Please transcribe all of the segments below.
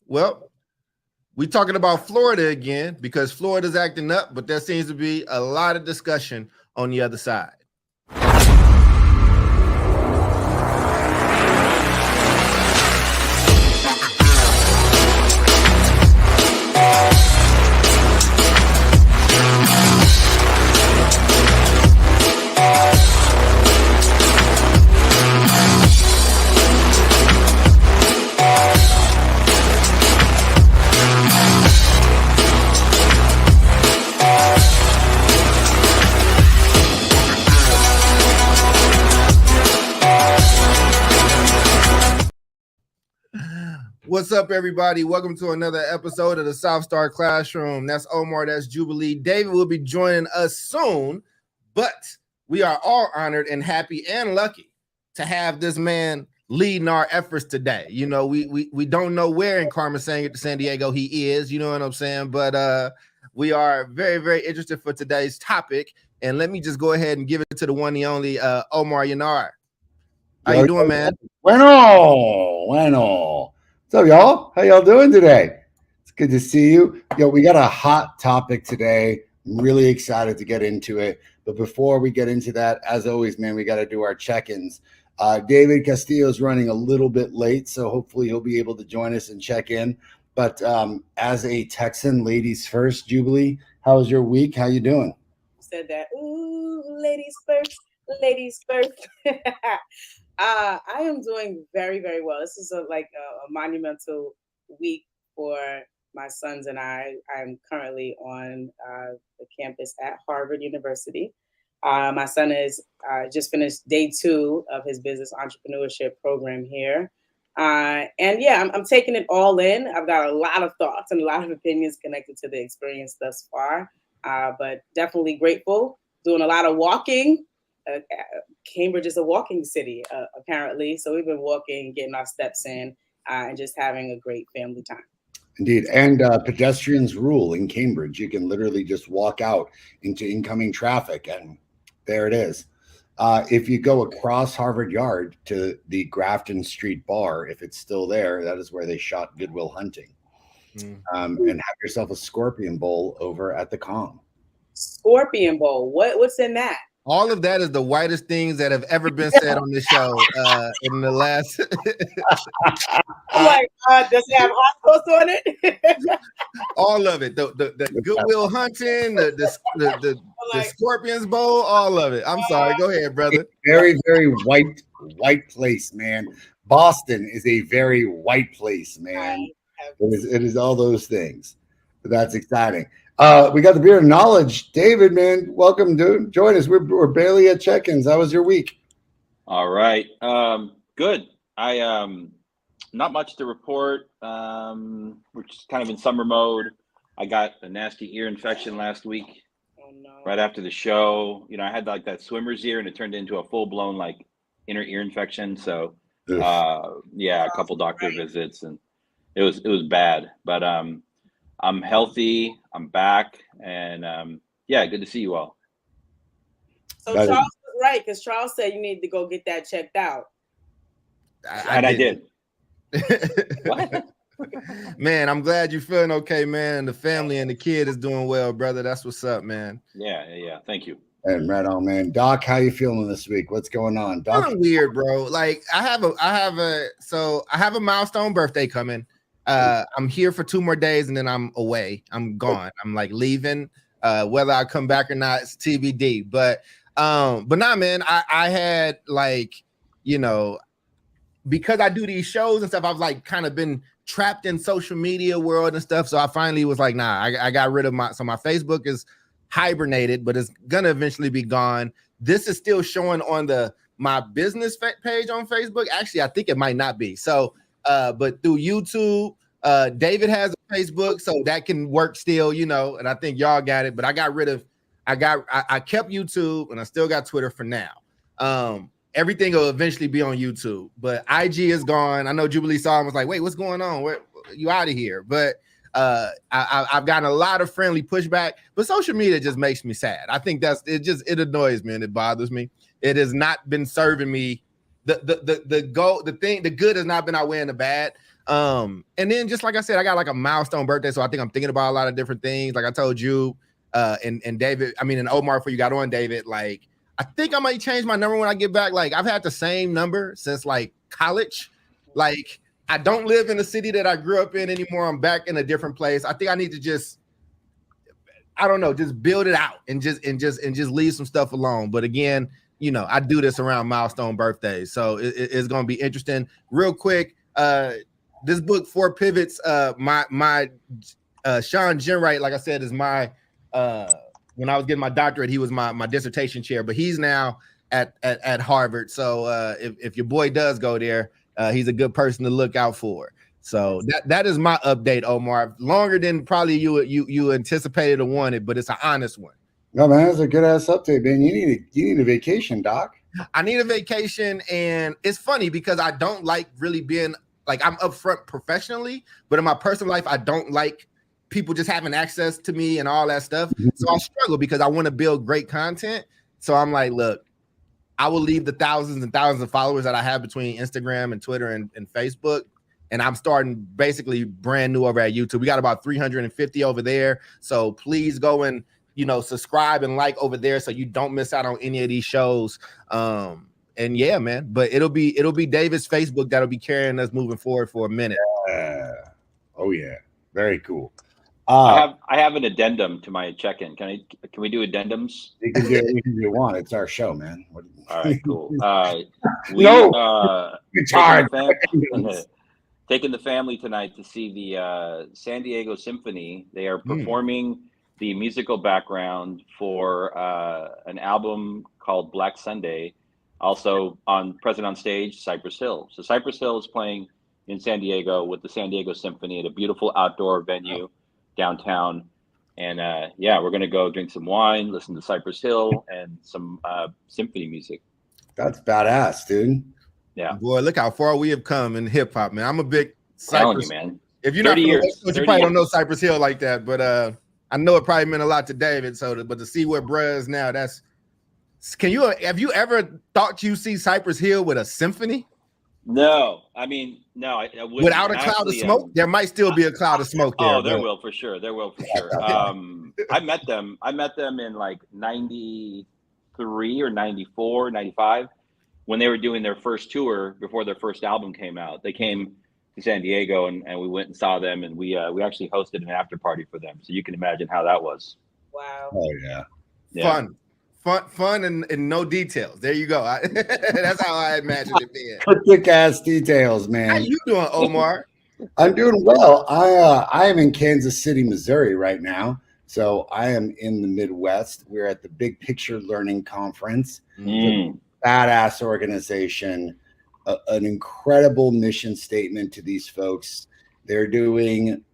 Well, we talking about Florida again because Florida's acting up, but there seems to be a lot of discussion on the other side. What's up, everybody? Welcome to another episode of the South Star Classroom. That's Omar, that's Jubilee. David will be joining us soon, but we are all honored and happy and lucky to have this man leading our efforts today. You know, we don't know where in Carmen San Diego he is, you know what I'm saying? But we are very, very interested for today's topic. And let me just go ahead and give it to the one, the only Omar Yanar. How you doing, man? Bueno. What's up, y'all? How y'all doing today? It's good to see you. Yo, we got a hot topic today. I'm really excited to get into it. But before we get into that, as always, man, we got to do our check-ins. David Castillo is running a little bit late, so hopefully he'll be able to join us and check in. But as a Texan, ladies first, Jubilee, how was your week? How you doing? Said that. Ooh, ladies first. Ladies first. I am doing very, very well. This is a monumental week for my sons and I. I'm currently on the campus at Harvard University. My son is just finished day 2 of his business entrepreneurship program here. I'm taking it all in. I've got a lot of thoughts and a lot of opinions connected to the experience thus far, but definitely grateful. Doing a lot of walking. Cambridge is a walking city, apparently. So we've been walking, getting our steps in, and just having a great family time. Indeed. And pedestrians rule in Cambridge. You can literally just walk out into incoming traffic, and there it is. If you go across Harvard Yard to the Grafton Street Bar, if it's still there, that is where they shot Good Will Hunting. And have yourself a Scorpion Bowl over at the Com. Scorpion Bowl. What's in that? All of that is the whitest things that have ever been said on this show in the last. Does it have hot sauce on it? All of it. The Goodwill Hunting, the Scorpions Bowl, all of it. I'm sorry. Go ahead, brother. Very, very white place, man. Boston is a very white place, man. It is all those things. But that's exciting. We got the beer of knowledge. David, man, welcome, dude. Join us. We're barely at check-ins. How was your week? All right. Good. I not much to report. We're just kind of in summer mode. I got a nasty ear infection last week. Oh, no. Right after the show. You know, I had like that swimmer's ear and it turned into a full-blown like inner ear infection. So a couple doctor visits and it was bad. But I'm healthy. I'm back, and good to see you all. So Charles was right because Charles said you need to go get that checked out, I did. What? Man, I'm glad you're feeling okay, man. And the family and the kid is doing well, brother. That's what's up, man. Yeah. Thank you. And right on, man. Doc, how you feeling this week? What's going on, Doc? I'm weird, bro. Like I have a milestone birthday coming. I'm here for 2 more days and then I'm away. I'm gone. I'm like leaving. Whether I come back or not, it's TBD. But nah, man, I had like, you know, because I do these shows and stuff, I've like kind of been trapped in social media world and stuff. So I finally was like, nah, I got rid of my Facebook is hibernated, but it's gonna eventually be gone. This is still showing on my business page on Facebook. Actually, I think it might not be. So but through YouTube, David has a Facebook, so that can work still, you know, and I think y'all got it, but I kept YouTube and I still got Twitter for now. Everything will eventually be on YouTube, but IG is gone. I know Jubilee saw and was like, wait, what's going on? Where you out of here? But I've gotten a lot of friendly pushback, but social media just makes me sad. I think it annoys me and it bothers me. It has not been serving me the good has not been outweighing the bad. And then just like I said, I got like a milestone birthday, so I think I'm thinking about a lot of different things. Like I told you, and David, and Omar, before you got on, David, like I think I might change my number when I get back. Like I've had the same number since like college. Like I don't live in the city that I grew up in anymore. I'm back in a different place. I think I need to just, I don't know, just build it out and just leave some stuff alone. But again, I do this around milestone birthdays, so it's going to be interesting. Real quick, this book, Four Pivots, my Sean Jenwright, like I said, is my when I was getting my doctorate, he was my dissertation chair, but he's now at Harvard. So if your boy does go there, he's a good person to look out for. So that is my update, Omar. Longer than probably you anticipated or wanted, but it's an honest one. No, man, that's a good ass update, man. You need a vacation, Doc. I need a vacation, and it's funny because I don't like really being like, I'm upfront professionally, but in my personal life, I don't like people just having access to me and all that stuff. So I struggle because I want to build great content. So I'm like, look, I will leave the thousands and thousands of followers that I have between Instagram and Twitter and Facebook. And I'm starting basically brand new over at YouTube. We got about 350 over there. So please go and, subscribe and like over there so you don't miss out on any of these shows. And yeah, man, but it'll be David's Facebook that'll be carrying us moving forward for a minute. Oh yeah. Very cool. I have an addendum to my check-in. Can we do addendums? You can do anything you want. It's our show, man. All right, cool. It's hard. Taking the family tonight to see the San Diego Symphony. They are performing the musical background for an album called Black Sunday. Also present on stage, Cypress Hill. So Cypress Hill is playing in San Diego with the San Diego Symphony at a beautiful outdoor venue downtown. And we're going to go drink some wine, listen to Cypress Hill and some symphony music. That's badass, dude. Yeah. Boy, look how far we have come in hip hop, man. I'm a big Cypress. You, man. If you're not from the West Coast, you probably don't know Cypress Hill like that, but I know it probably meant a lot to David. But to see where bruh is now, have you ever thought you see Cypress Hill with a symphony? No, I wouldn't. Without a cloud of smoke, there might still be a cloud of smoke there. Oh, there will for sure. I met them in like 93 or 94, 95 when they were doing their first tour before their first album came out. They came to San Diego and we went and saw them, and we actually hosted an after party for them. So you can imagine how that was. Wow. Oh yeah. Fun and no details. There you go. That's how I imagined it being. Quick ass details, man. How you doing, Omar? I'm doing well. I am in Kansas City, Missouri right now. So I am in the Midwest. We're at the Big Picture Learning Conference. Badass organization, an incredible mission statement to these folks. They're doing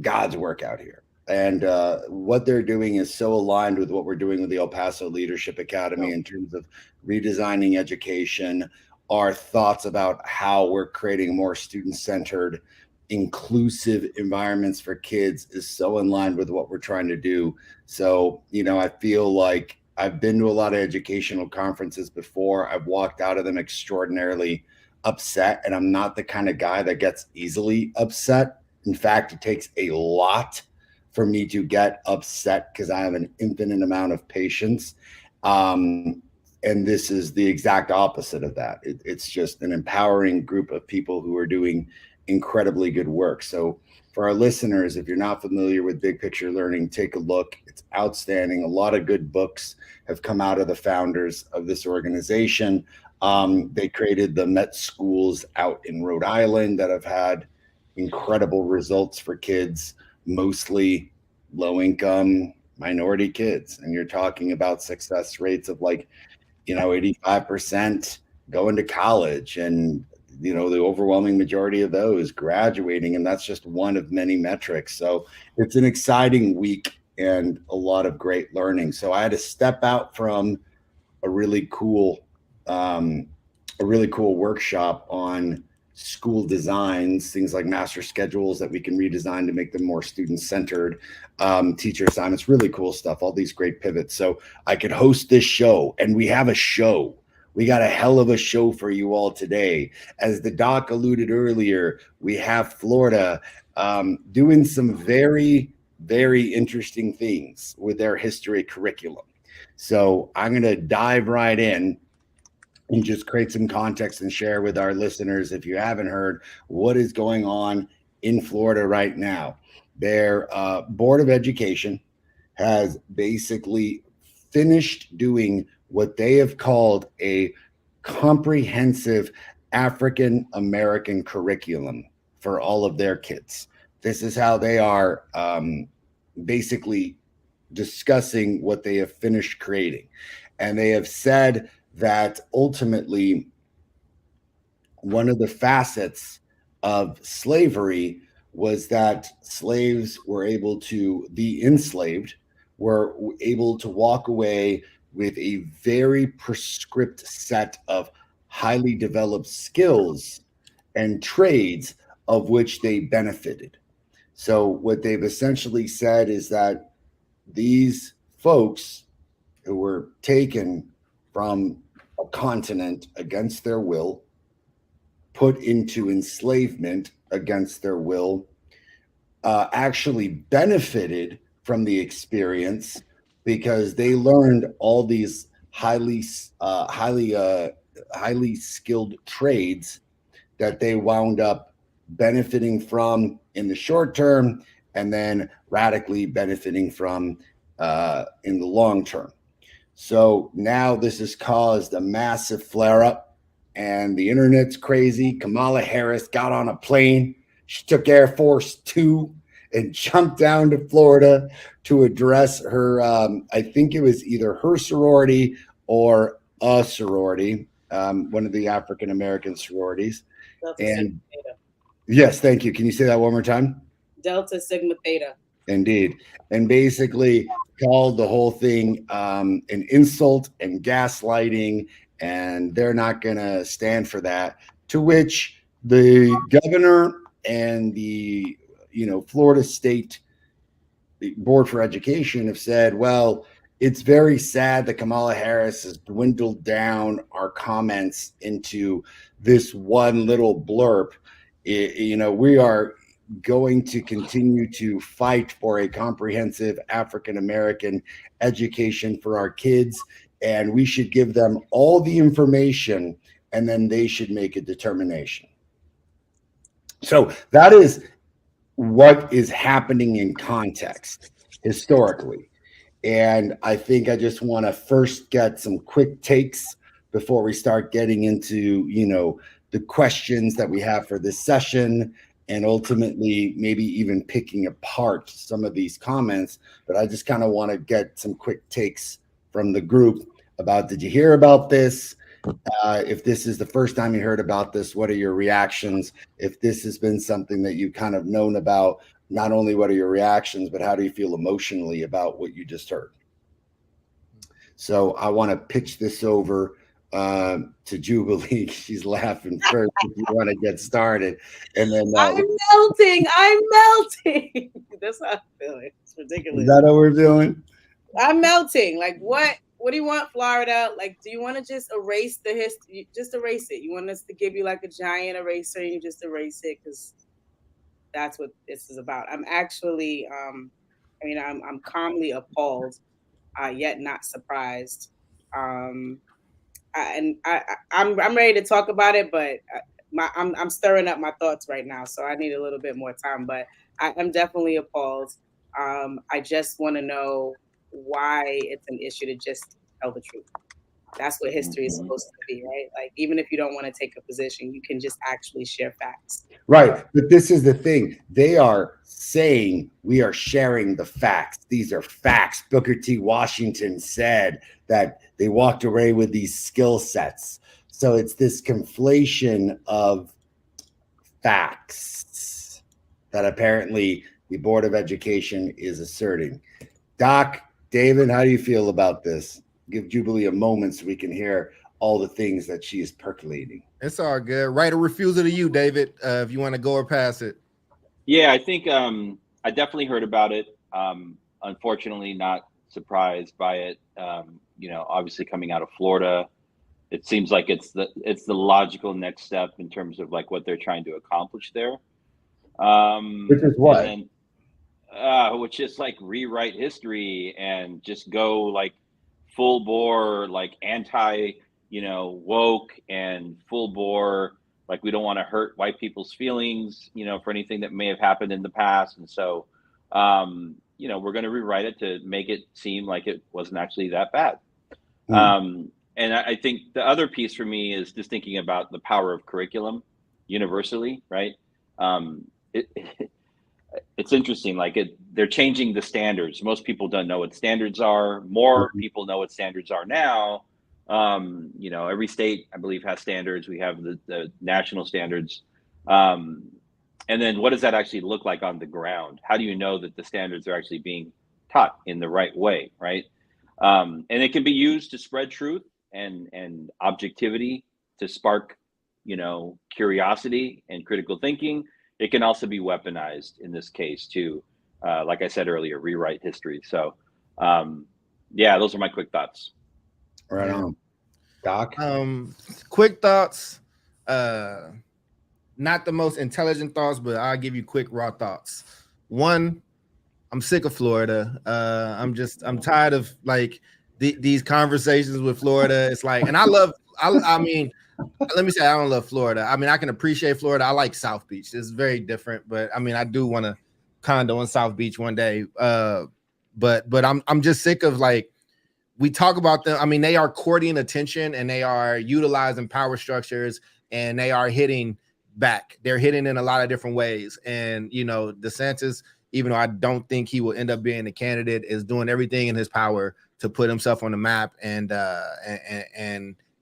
God's work out here. And what they're doing is so aligned with what we're doing with the El Paso Leadership Academy in terms of redesigning education, our thoughts about how we're creating more student-centered, inclusive environments for kids is so in line with what we're trying to do. So, I feel like I've been to a lot of educational conferences before. I've walked out of them extraordinarily upset, and I'm not the kind of guy that gets easily upset. In fact, it takes a lot for me to get upset because I have an infinite amount of patience. And this is the exact opposite of that. It's just an empowering group of people who are doing incredibly good work. So for our listeners, if you're not familiar with Big Picture Learning, take a look. It's outstanding. A lot of good books have come out of the founders of this organization. They created the Met schools out in Rhode Island that have had incredible results for kids, mostly low-income minority kids. And you're talking about success rates of 85% going to college, and the overwhelming majority of those graduating, and that's just one of many metrics. So it's an exciting week and a lot of great learning. So I had to step out from a really cool workshop on school designs, things like master schedules that we can redesign to make them more student-centered, teacher assignments, really cool stuff, all these great pivots. So I could host this show, and we have a show. We got a hell of a show for you all today. As the doc alluded earlier, we have Florida doing some very, very interesting things with their history curriculum. So I'm going to dive right in and just create some context and share with our listeners, if you haven't heard, what is going on in Florida right now. Their Board of Education has basically finished doing what they have called a comprehensive African American curriculum for all of their kids. This is how they are basically discussing what they have finished creating. And they have said that ultimately one of the facets of slavery was that slaves were able to be enslaved, were able to walk away with a very prescriptive set of highly developed skills and trades of which they benefited. So what they've essentially said is that these folks who were taken from a continent against their will, put into enslavement against their will, actually benefited from the experience because they learned all these highly skilled trades that they wound up benefiting from in the short term and then radically benefiting from in the long term. So now this has caused a massive flare up and the internet's crazy. Kamala Harris got on a plane. She took Air Force 2 and jumped down to Florida to address her, I think it was either her sorority or a sorority, one of the African-American sororities. Delta And Sigma Theta. yes, thank you. Can you say that one more time? Delta Sigma Theta. Indeed. And basically called the whole thing an insult and gaslighting, and they're not going to stand for that. To which the governor and the Florida State Board for Education have said, well, it's very sad that Kamala Harris has dwindled down our comments into this one little blurb. We are going to continue to fight for a comprehensive African-American education for our kids, and we should give them all the information, and then they should make a determination. So that is what is happening in context historically. And I think I just want to first get some quick takes before we start getting into, the questions that we have for this session, and ultimately maybe even picking apart some of these comments. But I just kind of want to get some quick takes from the group about, did you hear about this? If this is the first time you heard about this, what are your reactions? If this has been something that you've kind of known about, not only what are your reactions, but how do you feel emotionally about what you just heard? So I want to pitch this over to Jubilee. She's laughing first if you want to get started. And then I'm melting. That's how I'm feeling. It's ridiculous. Is that what we're doing? I'm melting. Like, what do you want, Florida? Like, do you want to just erase the history? Just erase it. You want us to give you like a giant eraser and you just erase it? Because that's what this is about. I'm actually, I'm calmly appalled, yet not surprised. I'm ready to talk about it, but I'm stirring up my thoughts right now, so I need a little bit more time. But I'm definitely appalled. I just want to know why it's an issue to just tell the truth. That's what history is supposed to be, right? Like, even if you don't want to take a position, you can just actually share facts. Right. But this is the thing. They are saying we are sharing the facts. These are facts. Booker T. Washington said that they walked away with these skill sets. So it's this conflation of facts that apparently the Board of Education is asserting. Doc, David, how do you feel about this? Give Jubilee a moment so we can hear all the things that she is percolating. It's all good. Right or refusal to you, David, if you want to go or pass it. Yeah, I think I definitely heard about it. Unfortunately, not surprised by it. Obviously coming out of Florida, it seems like it's the logical next step in terms of like what they're trying to accomplish there. Which is what? And then, which is like rewrite history and just go like full bore, like anti, woke and full bore. Like we don't want to hurt white people's feelings, for anything that may have happened in the past. And so, we're going to rewrite it to make it seem like it wasn't actually that bad. And I think the other piece for me is just thinking about the power of curriculum universally, right? It's interesting. Like they're changing the standards. Most people don't know what standards are. More people know what standards are now. Every state, I believe, has standards. We have the national standards. And then what does that actually look like on the ground? How do you know that the standards are actually being taught in the right way, right? And it can be used to spread truth and objectivity, to spark, curiosity and critical thinking. It can also be weaponized in this case to, like I said earlier, rewrite history. So, those are my quick thoughts. Right on. Doc? Quick thoughts. Not the most intelligent thoughts, but I'll give you quick raw thoughts. One, I'm sick of Florida. I'm tired of like these conversations with Florida. It's like, and I mean, let me say, I don't love Florida. I mean, I can appreciate Florida. I like South Beach. It's very different, but I mean, I do want to condo in South Beach one day. But I'm just sick of like, we talk about them. I mean, they are courting attention and they are utilizing power structures and they are hitting back. They're hitting in a lot of different ways. And, DeSantis, even though I don't think he will end up being the candidate, is doing everything in his power to put himself on the map and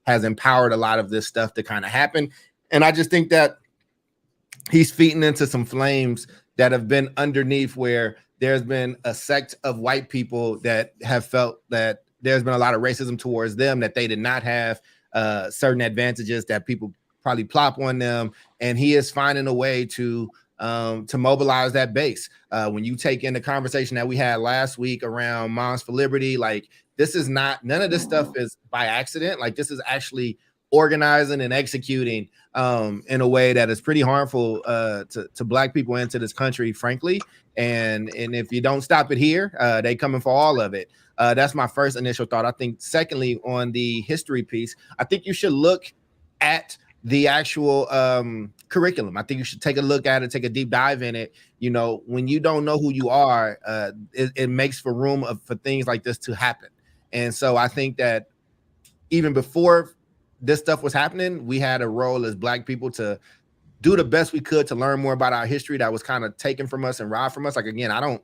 has empowered a lot of this stuff to kind of happen. And I just think that he's feeding into some flames that have been underneath, where there's been a sect of white people that have felt that there's been a lot of racism towards them, that they did not have certain advantages that people probably plop on them. And he is finding a way to mobilize that base. When you take in the conversation that we had last week around Moms for Liberty, like this is not, none of this stuff is by accident. Like this is actually organizing and executing in a way that is pretty harmful to Black people and to this country, frankly. And if you don't stop it here, they coming for all of it. That's my first initial thought. I think secondly, on the history piece, I think you should look at the actual curriculum. I think you should take a look at it, take a deep dive in it. When you don't know who you are, it makes for room for things like this to happen. And so I think that even before this stuff was happening, we had a role as Black people to do the best we could to learn more about our history that was kind of taken from us and robbed from us. Like, again, I don't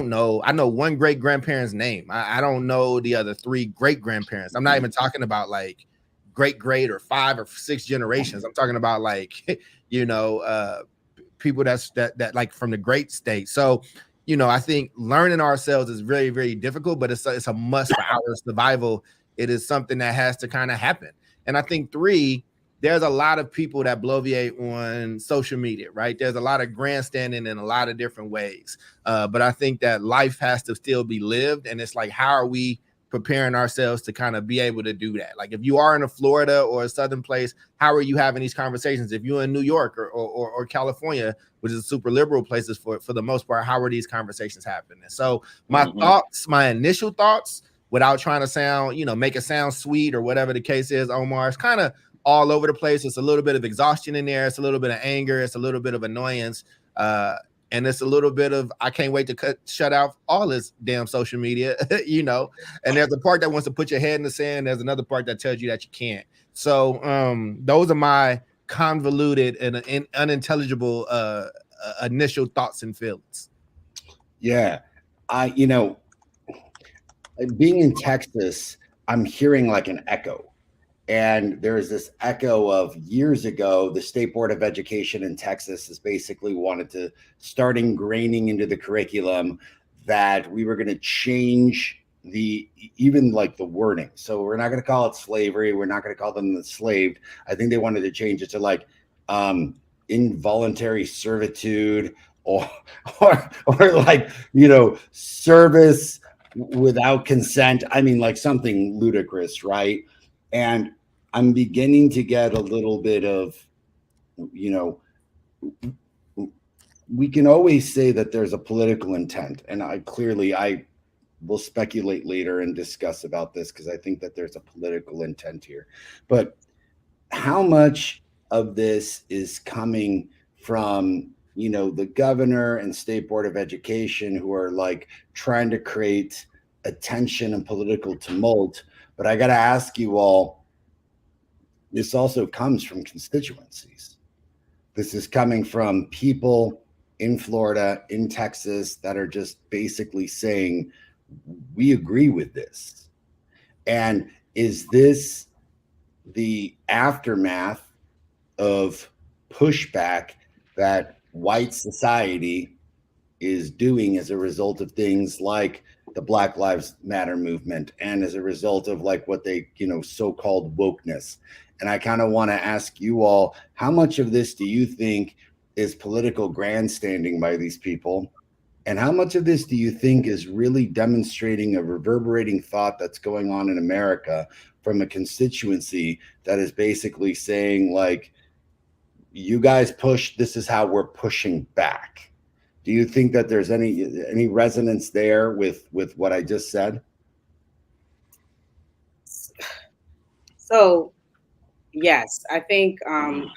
know. I know one great grandparent's name. I don't know the other three great grandparents. I'm not even talking about like great or 5 or 6 generations. I'm talking about like, people that like from the great state. So, I think learning ourselves is very, very difficult, but it's a must for our survival. It is something that has to kind of happen. And I think 3, there's a lot of people that bloviate on social media, right? There's a lot of grandstanding in a lot of different ways. But I think that life has to still be lived. And it's like, how are we preparing ourselves to kind of be able to do that? Like if you are in a Florida or a southern place, how are you having these conversations? If you're in New York or California, which is super liberal places for the most part, how are these conversations happening? So my my initial thoughts, without trying to sound, make it sound sweet or whatever the case is, Omar, it's kind of all over the place. It's a little bit of exhaustion in there. It's a little bit of anger. It's a little bit of annoyance. And it's a little bit of, I can't wait to shut out all this damn social media, and there's a part that wants to put your head in the sand. There's another part that tells you that you can't. So those are my convoluted and unintelligible initial thoughts and feelings. Yeah. Being in Texas, I'm hearing like an echo. And there's this echo of years ago, the State Board of Education in Texas has basically wanted to start ingraining into the curriculum that we were going to change even like the wording. So we're not going to call it slavery. We're not going to call them enslaved. I think they wanted to change it to like involuntary servitude or like, service without consent. I mean, like something ludicrous, right? And I'm beginning to get a little bit of, you know, we can always say that there's a political intent, and I will speculate later and discuss about this because I think that there's a political intent here. But how much of this is coming from, you know, the governor and state board of education who are like trying to create attention and political tumult? But I got to ask you all, this also comes from constituencies. This is coming from people in Florida, in Texas, that are just basically saying, we agree with this. And is this the aftermath of pushback that white society is doing as a result of things like the Black Lives Matter movement and as a result of like what they, you know, so-called wokeness? And I kind of want to ask you all, how much of this do you think is political grandstanding by these people? And how much of this do you think is really demonstrating a reverberating thought that's going on in America from a constituency that is basically saying, like, you guys push, this is how we're pushing back? Do you think that there's any resonance there with what I just said? So, yes, I think I'm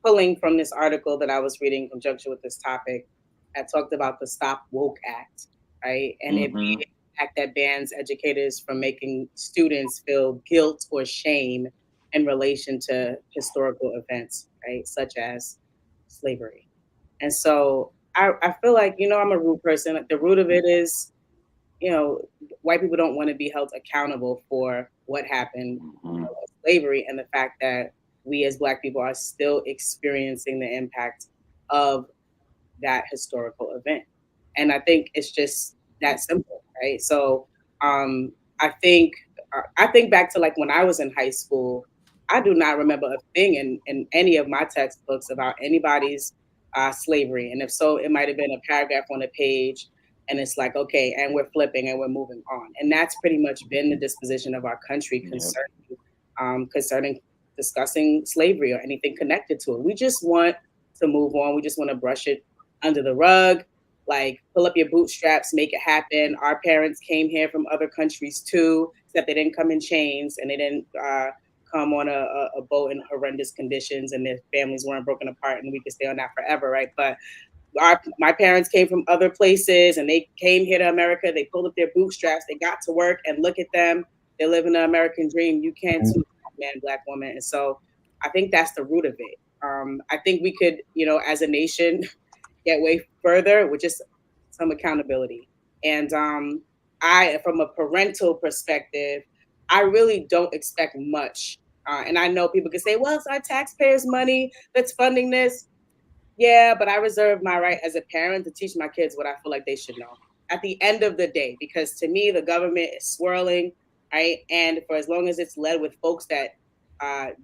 pulling from this article that I was reading in conjunction with this topic that talked about the Stop Woke Act, right? And it being an act that bans educators from making students feel guilt or shame in relation to historical events, right? Such as slavery. And so I feel like, you know, I'm a root person. Like, the root of it is, you know, white people don't want to be held accountable for what happened, you know, with slavery, and the fact that we as Black people are still experiencing the impact of that historical event. And I think it's just that simple, right? So I think back to like when I was in high school. I do not remember a thing in any of my textbooks about anybody's slavery. And if so, it might have been a paragraph on a page, and it's like, okay, and we're flipping and we're moving on. And that's pretty much been the disposition of our country concerning discussing slavery or anything connected to it. We just want to move on. We just want to brush it under the rug, like pull up your bootstraps, make it happen. Our parents came here from other countries too, except they didn't come in chains and they didn't come on a boat in horrendous conditions, and their families weren't broken apart, and we could stay on that forever, right? But my parents came from other places and they came here to America. They pulled up their bootstraps. They got to work, and look at them. They're living the American dream. You can too, man, Black woman. And so I think that's the root of it. I think we could, you know, as a nation, get way further with just some accountability. And I, from a parental perspective, I really don't expect much. And I know people can say, well, it's our taxpayers' money that's funding this. Yeah, but I reserve my right as a parent to teach my kids what I feel like they should know at the end of the day, because to me, the government is swirling, right? And for as long as it's led with folks that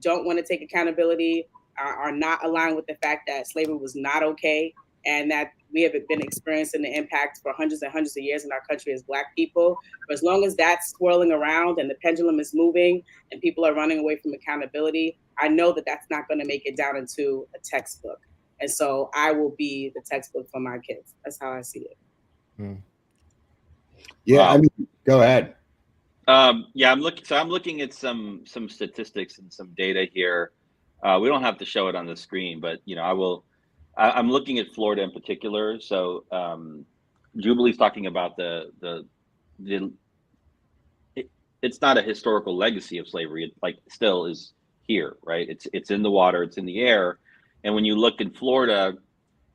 don't want to take accountability, are not aligned with the fact that slavery was not okay, and that we have been experiencing the impact for hundreds and hundreds of years in our country as Black people. For as long as that's swirling around and the pendulum is moving and people are running away from accountability, I know that that's not going to make it down into a textbook. And so I will be the textbook for my kids. That's how I see it. Yeah, wow. I mean, go ahead. Yeah, I'm looking at some statistics and some data here. We don't have to show it on the screen, but you know, I will. I'm looking at Florida in particular. So Jubilee's talking about it's not a historical legacy of slavery. It like still is here, right? It's in the water, it's in the air. And when you look in Florida,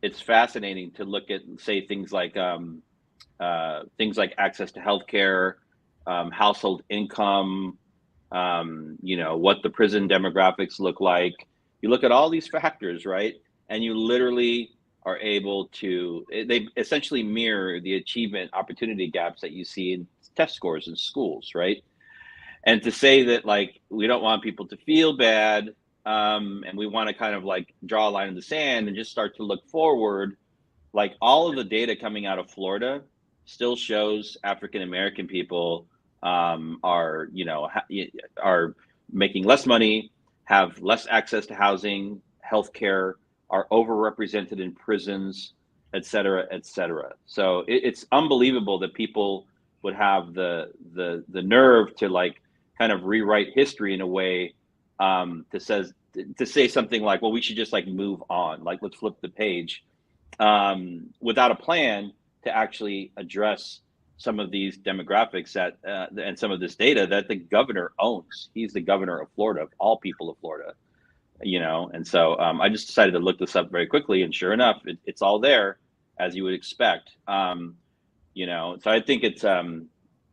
it's fascinating to look at, say, things like access to healthcare, household income, you know, what the prison demographics look like. You look at all these factors, right? And you literally are able to, they essentially mirror the achievement opportunity gaps that you see in test scores in schools, right? And to say that, like, we don't want people to feel bad, and we want to kind of like draw a line in the sand and just start to look forward, like all of the data coming out of Florida still shows African American people are making less money, have less access to housing, healthcare, are overrepresented in prisons, et cetera, et cetera. So it's unbelievable that people would have the nerve to like kind of rewrite history in a way to say something like, well, we should just like move on, like let's flip the page, without a plan to actually address some of these demographics that and some of this data that the governor owns. He's the governor of Florida, of all people of Florida, you know. And so I just decided to look this up very quickly, and sure enough, it's all there as you would expect. You know, so I think it's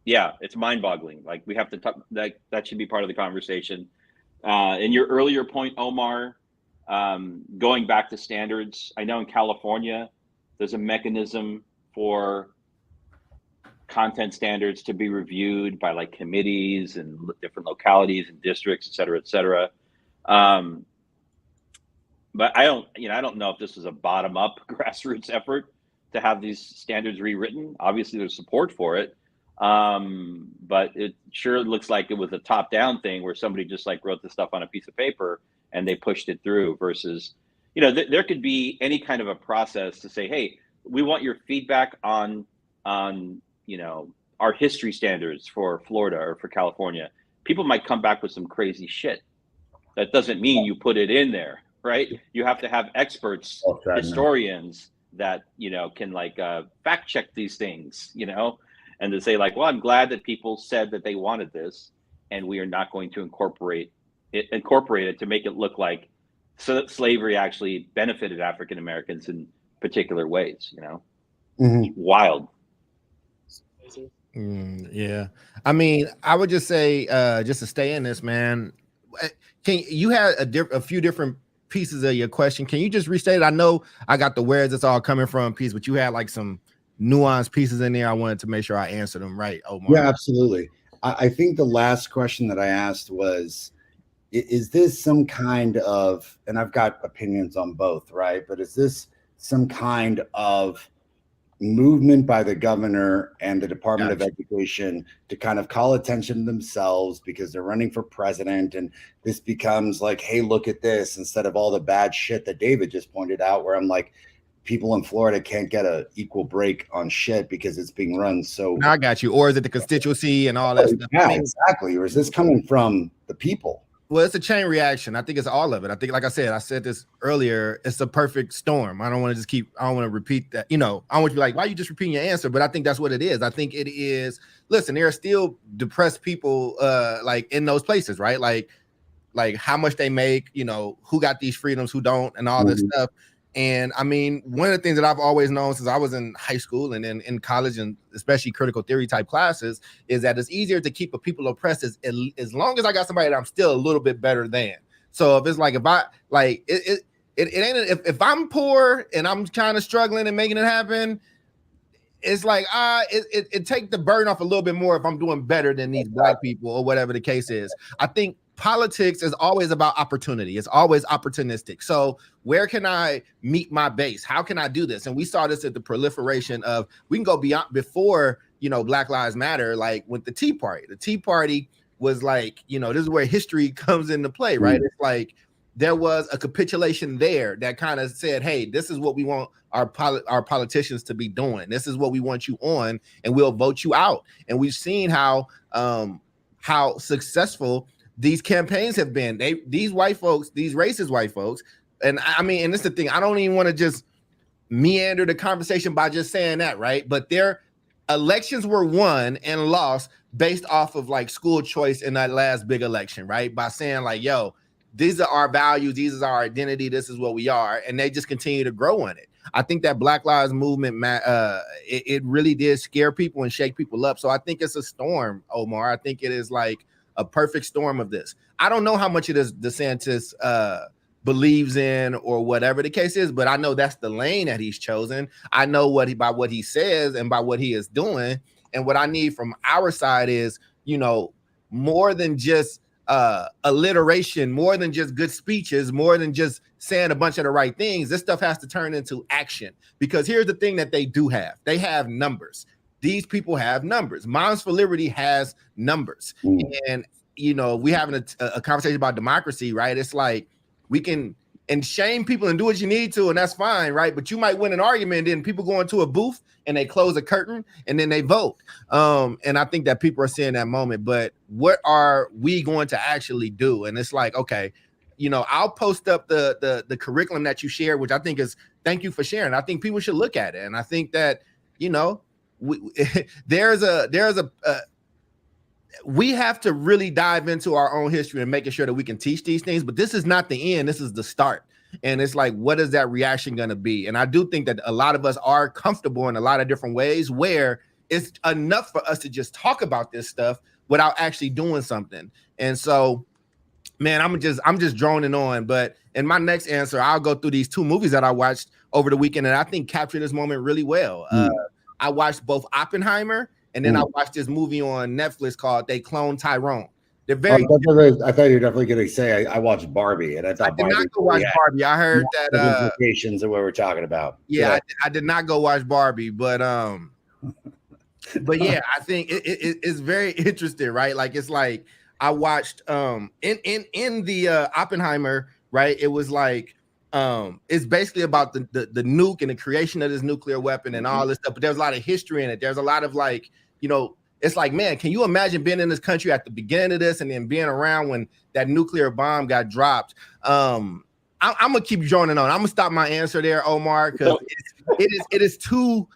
yeah, it's mind-boggling. Like we have to talk, that should be part of the conversation. In your earlier point, Omar, going back to standards, I know in California there's a mechanism for content standards to be reviewed by like committees and different localities and districts, et cetera, et cetera. But I don't know if this was a bottom-up grassroots effort to have these standards rewritten. Obviously, there's support for it, but it sure looks like it was a top-down thing where somebody just like wrote the stuff on a piece of paper and they pushed it through. Versus, you know, there could be any kind of a process to say, hey, we want your feedback on you know, our history standards for Florida or for California. People might come back with some crazy shit. That doesn't mean you put it in there, right? You have to have experts, historians that, you know, can like fact check these things, you know, and to say like, well, I'm glad that people said that they wanted this, and we are not going to incorporate it to make it look like slavery actually benefited African Americans in particular ways, you know. Wild. Yeah, I mean, I would just say, just to stay in this, man. Can you had a few different pieces of your question? Can you just restate it? I know I got the where's it's all coming from piece, but you had like some nuanced pieces in there. I wanted to make sure I answered them right. Omar. Yeah, absolutely. I think the last question that I asked was, is this some kind of, and I've got opinions on both, right? But is this some kind of movement by the governor and the Department of Education to kind of call attention to themselves because they're running for president, and this becomes like, hey, look at this, instead of all the bad shit that David just pointed out, where I'm like, people in Florida can't get an equal break on shit because it's being run so. I got you. Or is it the constituency and all that stuff? Yeah, exactly. Or is this coming from the people? Well, it's a chain reaction. I think it's all of it. I think, like I said this earlier, it's a perfect storm. I don't want to repeat that. You know, I want you to be like, why are you just repeating your answer? But I think that's what it is. I think it is, listen, there are still depressed people like in those places, right? Like how much they make, you know, who got these freedoms, who don't, and all this stuff. And I mean, one of the things that I've always known since I was in high school and then in college, and especially critical theory type classes, is that it's easier to keep a people oppressed as long as I got somebody that I'm still a little bit better than. So if it's like, if I like it ain't, if I'm poor and I'm kind of struggling and making it happen, it's like it take the burden off a little bit more if I'm doing better than these black people or whatever the case is. I think politics is always about opportunity. It's always opportunistic. So where can I meet my base? How can I do this? And we saw this at the proliferation of, we can go beyond before, you know, Black Lives Matter, like with the Tea Party. The Tea Party was like, you know, this is where history comes into play, right? It's like there was a capitulation there that kind of said, hey, this is what we want our politicians to be doing. This is what we want you on, and we'll vote you out. And we've seen how successful these campaigns have been. These white folks, these racist white folks, and I mean, and this is the thing, I don't even want to just meander the conversation by just saying that, right? But their elections were won and lost based off of like school choice in that last big election, right? By saying like, yo, these are our values, these is our identity, this is what we are, and they just continue to grow on it. I think that Black Lives Movement, it really did scare people and shake people up. So I think it's a storm, Omar. I think it is like a perfect storm of this. I don't know how much of this DeSantis believes in or whatever the case is, but I know that's the lane that he's chosen. I know by what he says and by what he is doing. And what I need from our side is, you know, more than just alliteration, more than just good speeches, more than just saying a bunch of the right things. This stuff has to turn into action, because here's the thing that they do have. They have numbers. These people have numbers. Moms for Liberty has numbers. And we having a conversation about democracy, right? It's like we can and shame people and do what you need to, and that's fine, right? But you might win an argument, and then people go into a booth and they close a curtain and then they vote. And I think that people are seeing that moment. But what are we going to actually do? And it's like, okay, I'll post up the curriculum that you shared, which I think is thank you for sharing. I think people should look at it, and I think that we have to really dive into our own history and making sure that we can teach these things. But this is not the end. This is the start. And it's like, what is that reaction going to be? And I do think that a lot of us are comfortable in a lot of different ways where it's enough for us to just talk about this stuff without actually doing something. And so, man, I'm just droning on. But in my next answer, I'll go through these 2 movies that I watched over the weekend, and I think capture this moment really well. I watched both Oppenheimer, and then I watched this movie on Netflix called They Cloned Tyrone. They're very. I thought you were definitely going to say I watched Barbie, and I thought I did not go watch Barbie. I heard that implications of what we're talking about. Yeah, I did not go watch Barbie, but yeah, I think it's very interesting, right? Like it's like I watched in the Oppenheimer, right? It was like it's basically about the nuke and the creation of this nuclear weapon and all this stuff. But there's a lot of history in it. There's a lot of like, it's like, man, can you imagine being in this country at the beginning of this and then being around when that nuclear bomb got dropped? I'm gonna keep joining on. I'm gonna stop my answer there, Omar, because it is too.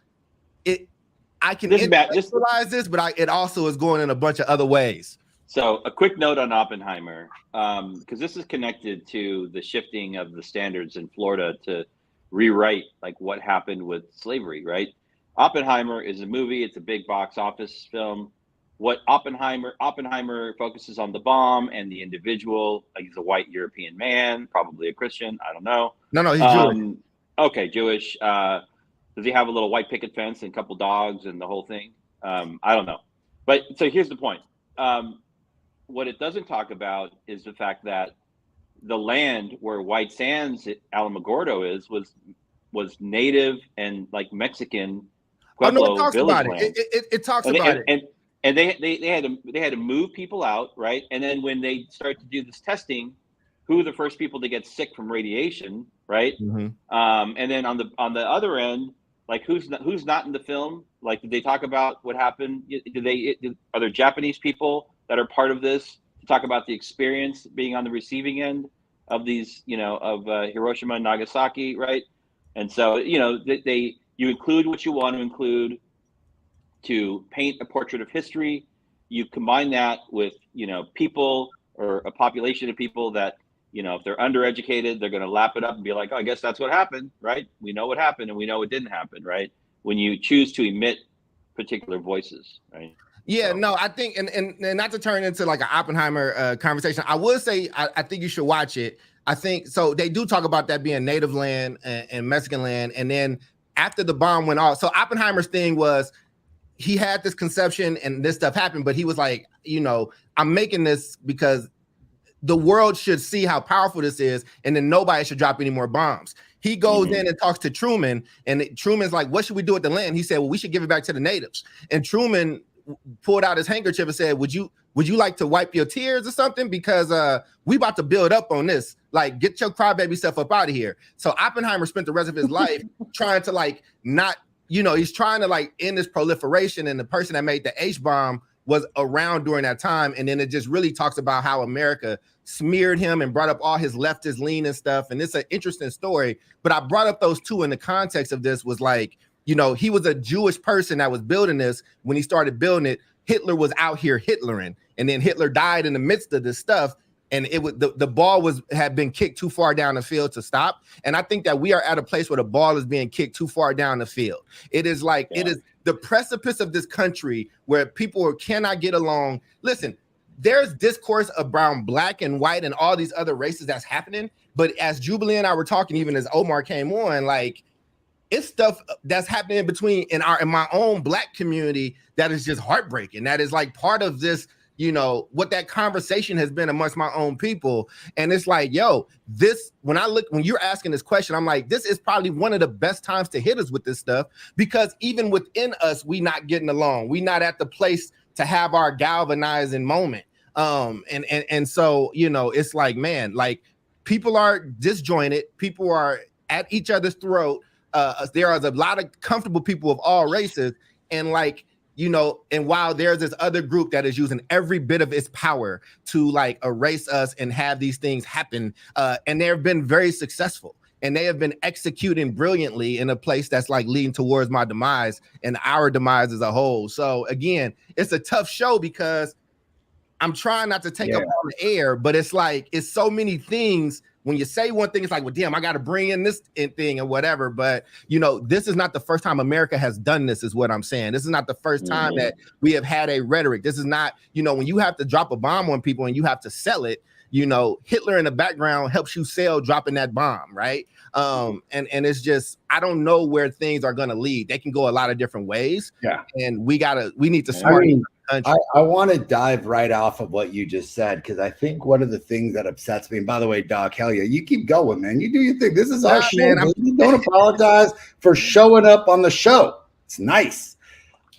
I can intellectualize this, but it also is going in a bunch of other ways. So a quick note on Oppenheimer, because this is connected to the shifting of the standards in Florida to rewrite like what happened with slavery, right? Oppenheimer is a movie. It's a big box office film. What Oppenheimer focuses on the bomb and the individual. Like he's a white European man, probably a Christian. I don't know. No, he's Jewish. Okay, Jewish. Does he have a little white picket fence and a couple dogs and the whole thing? I don't know. But so here's the point. What it doesn't talk about is the fact that the land where White Sands, Alamogordo was native and like Mexican Pueblo it talks village about land. It talks about it. And they had to move people out, right? And then when they start to do this testing, who were the first people to get sick from radiation, right? Mm-hmm. And then on the other end, like who's not in the film? Like, did they talk about what happened? Are there Japanese people that are part of this to talk about the experience being on the receiving end of these, of Hiroshima and Nagasaki, right? And so, you include what you want to include to paint a portrait of history. You combine that with, people or a population of people that, if they're undereducated, they're going to lap it up and be like, oh, I guess that's what happened, right? We know what happened and we know it didn't happen, right? When you choose to emit particular voices, right? Yeah, no, I think, and not to turn into like an Oppenheimer conversation, I would say I think you should watch it. I think so. They do talk about that being native land and Mexican land, and then after the bomb went off, so Oppenheimer's thing was he had this conception and this stuff happened, but he was like, I'm making this because the world should see how powerful this is, and then nobody should drop any more bombs. He goes in and talks to Truman, and Truman's like, what should we do with the land? He said, well, we should give it back to the natives. And Truman pulled out his handkerchief and said, would you like to wipe your tears or something? Because we about to build up on this. Like, get your crybaby stuff up out of here. So Oppenheimer spent the rest of his life trying to like not, he's trying to like end this proliferation. And the person that made the H-bomb was around during that time. And then it just really talks about how America smeared him and brought up all his leftist lean and stuff. And it's an interesting story. But I brought up those two in the context of this was like, he was a Jewish person that was building this. When he started building it, Hitler was out here Hitlering. And then Hitler died in the midst of this stuff. And it was the ball had been kicked too far down the field to stop. And I think that we are at a place where the ball is being kicked too far down the field. It is like, It is the precipice of this country where people cannot get along. Listen, there's discourse around black and white and all these other races that's happening. But as Jubilee and I were talking, even as Omar came on, like, it's stuff that's happening in my own black community that is just heartbreaking. That is like part of this, what that conversation has been amongst my own people. And it's like, when you're asking this question, I'm like, this is probably one of the best times to hit us with this stuff, because even within us, we not getting along. We not at the place to have our galvanizing moment. And so, you know, it's like, man, like people are disjointed, people are at each other's throat. There are a lot of comfortable people of all races, and like, you know, and while there's this other group that is using every bit of its power to like erase us and have these things happen, and they've been very successful, and they have been executing brilliantly in a place that's like leading towards my demise and our demise as a whole. So again, it's a tough show because I'm trying not to take up on the air, but it's like, it's so many things. When you say one thing, it's like, well, damn, I got to bring in this thing or whatever. But, you know, this is not the first time America has done this, is what I'm saying. This is not the first time that we have had a rhetoric. This is not, you know, when you have to drop a bomb on people and you have to sell it, you know, Hitler in the background helps you sell dropping that bomb, right? And it's just, I don't know where things are going to lead. They can go a lot of different ways. Yeah. And we need to smart. I want to dive right off of what you just said, because I think one of the things that upsets me, and by the way, Doc, hell yeah, you keep going, man. You do your thing. This is our show, man. Don't apologize for showing up on the show. It's nice.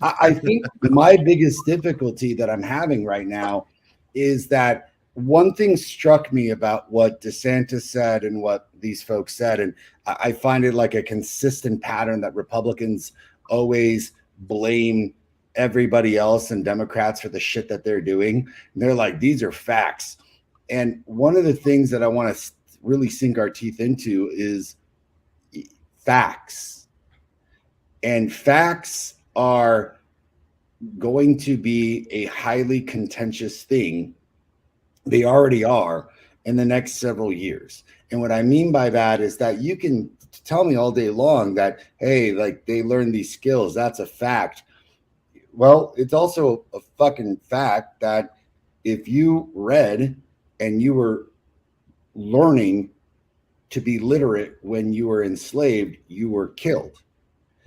I think my biggest difficulty that I'm having right now is that one thing struck me about what DeSantis said and what these folks said, and I find it like a consistent pattern that Republicans always blame everybody else and Democrats for the shit that they're doing. And they're like, these are facts. And one of the things that I want to really sink our teeth into is facts. And facts are going to be a highly contentious thing. They already are in the next several years. And what I mean by that is that you can tell me all day long that, hey, like they learned these skills. That's a fact. Well, it's also a fucking fact that if you read and you were learning to be literate when you were enslaved, you were killed.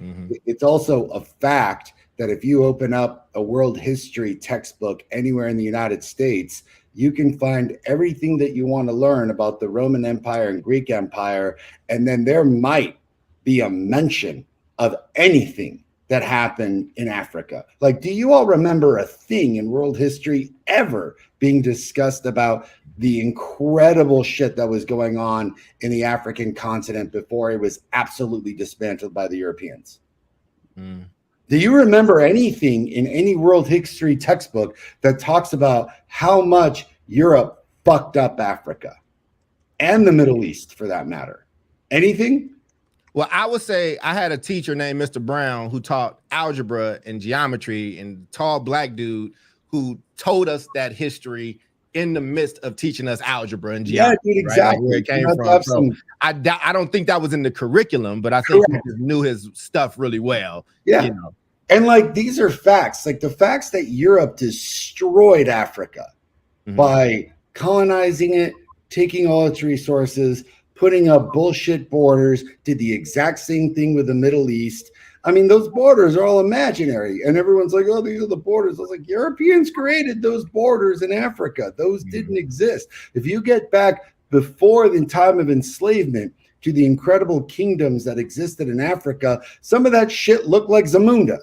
Mm-hmm. It's also a fact that if you open up a world history textbook anywhere in the United States, you can find everything that you want to learn about the Roman Empire and Greek Empire, and then there might be a mention of anything that happened in Africa. Like, do you all remember a thing in world history ever being discussed about the incredible shit that was going on in the African continent before it was absolutely dismantled by the Europeans? Do you remember anything in any world history textbook that talks about how much Europe fucked up Africa and the Middle East, for that matter? Anything? Well, I would say I had a teacher named Mr. Brown who taught algebra and geometry, and tall black dude who told us that history in the midst of teaching us algebra and geometry. Yeah, dude, exactly. Right? Like where it came from. So I don't think that was in the curriculum, but I think he just knew his stuff really well. Yeah. You know? And like, these are facts, like the facts that Europe destroyed Africa by colonizing it, taking all its resources, putting up bullshit borders, did the exact same thing with the Middle East. I mean, those borders are all imaginary. And everyone's like, oh, these are the borders. I was like, Europeans created those borders in Africa. Those didn't exist. If you get back before the time of enslavement to the incredible kingdoms that existed in Africa, some of that shit looked like Zamunda.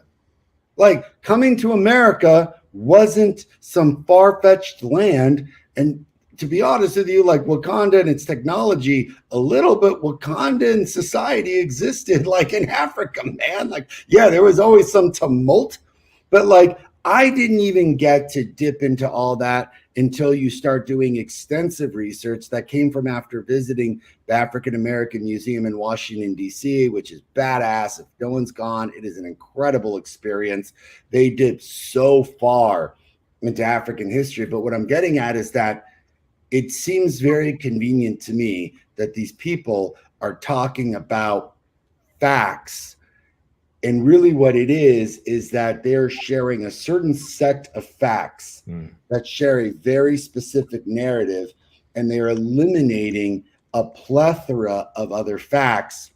Like, coming to America wasn't some far-fetched land. And to be honest with you, like Wakanda and its technology, a little bit Wakandan society existed like in Africa, man. Like, yeah, there was always some tumult, but like, I didn't even get to dip into all that until you start doing extensive research that came from after visiting the African American Museum in Washington, D.C., which is badass. If no one's gone, it is an incredible experience. They did so far into African history. But what I'm getting at is that it seems very convenient to me that these people are talking about facts. And really what it is that they're sharing a certain sect of facts that share a very specific narrative, and they're eliminating a plethora of other facts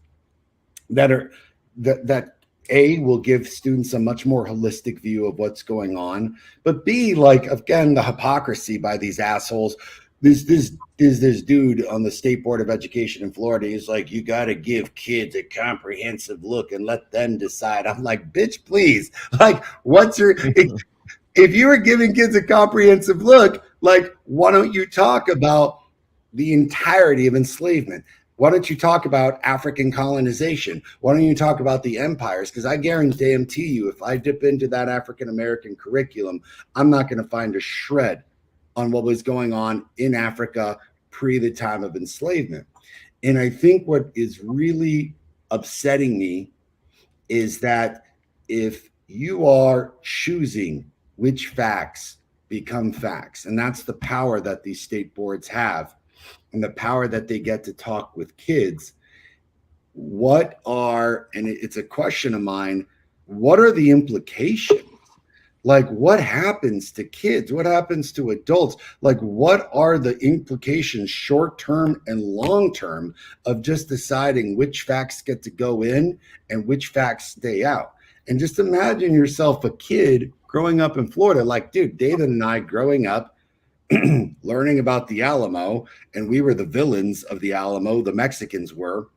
that are that A, will give students a much more holistic view of what's going on, but B, like, again, the hypocrisy by these assholes. This dude on the State Board of Education in Florida. He's like, you got to give kids a comprehensive look and let them decide. I'm like, bitch, please. Like, what's your, if you were giving kids a comprehensive look, Like, why don't you talk about the entirety of enslavement? Why don't you talk about African colonization? Why don't you talk about the empires? Because I guarantee you, if I dip into that African American curriculum, I'm not going to find a shred on what was going on in Africa pre the time of enslavement. And I think what is really upsetting me is that if you are choosing which facts become facts, and that's the power that these state boards have and the power that they get to talk with kids, what are, and it's a question of mine, what are the implications? Like, what happens to kids? What happens to adults? Like, what are the implications, short term and long term, of just deciding which facts get to go in and which facts stay out? And just imagine yourself a kid growing up in Florida. Like, dude, David and I growing up, learning about the Alamo, and we were the villains of the Alamo, the Mexicans were,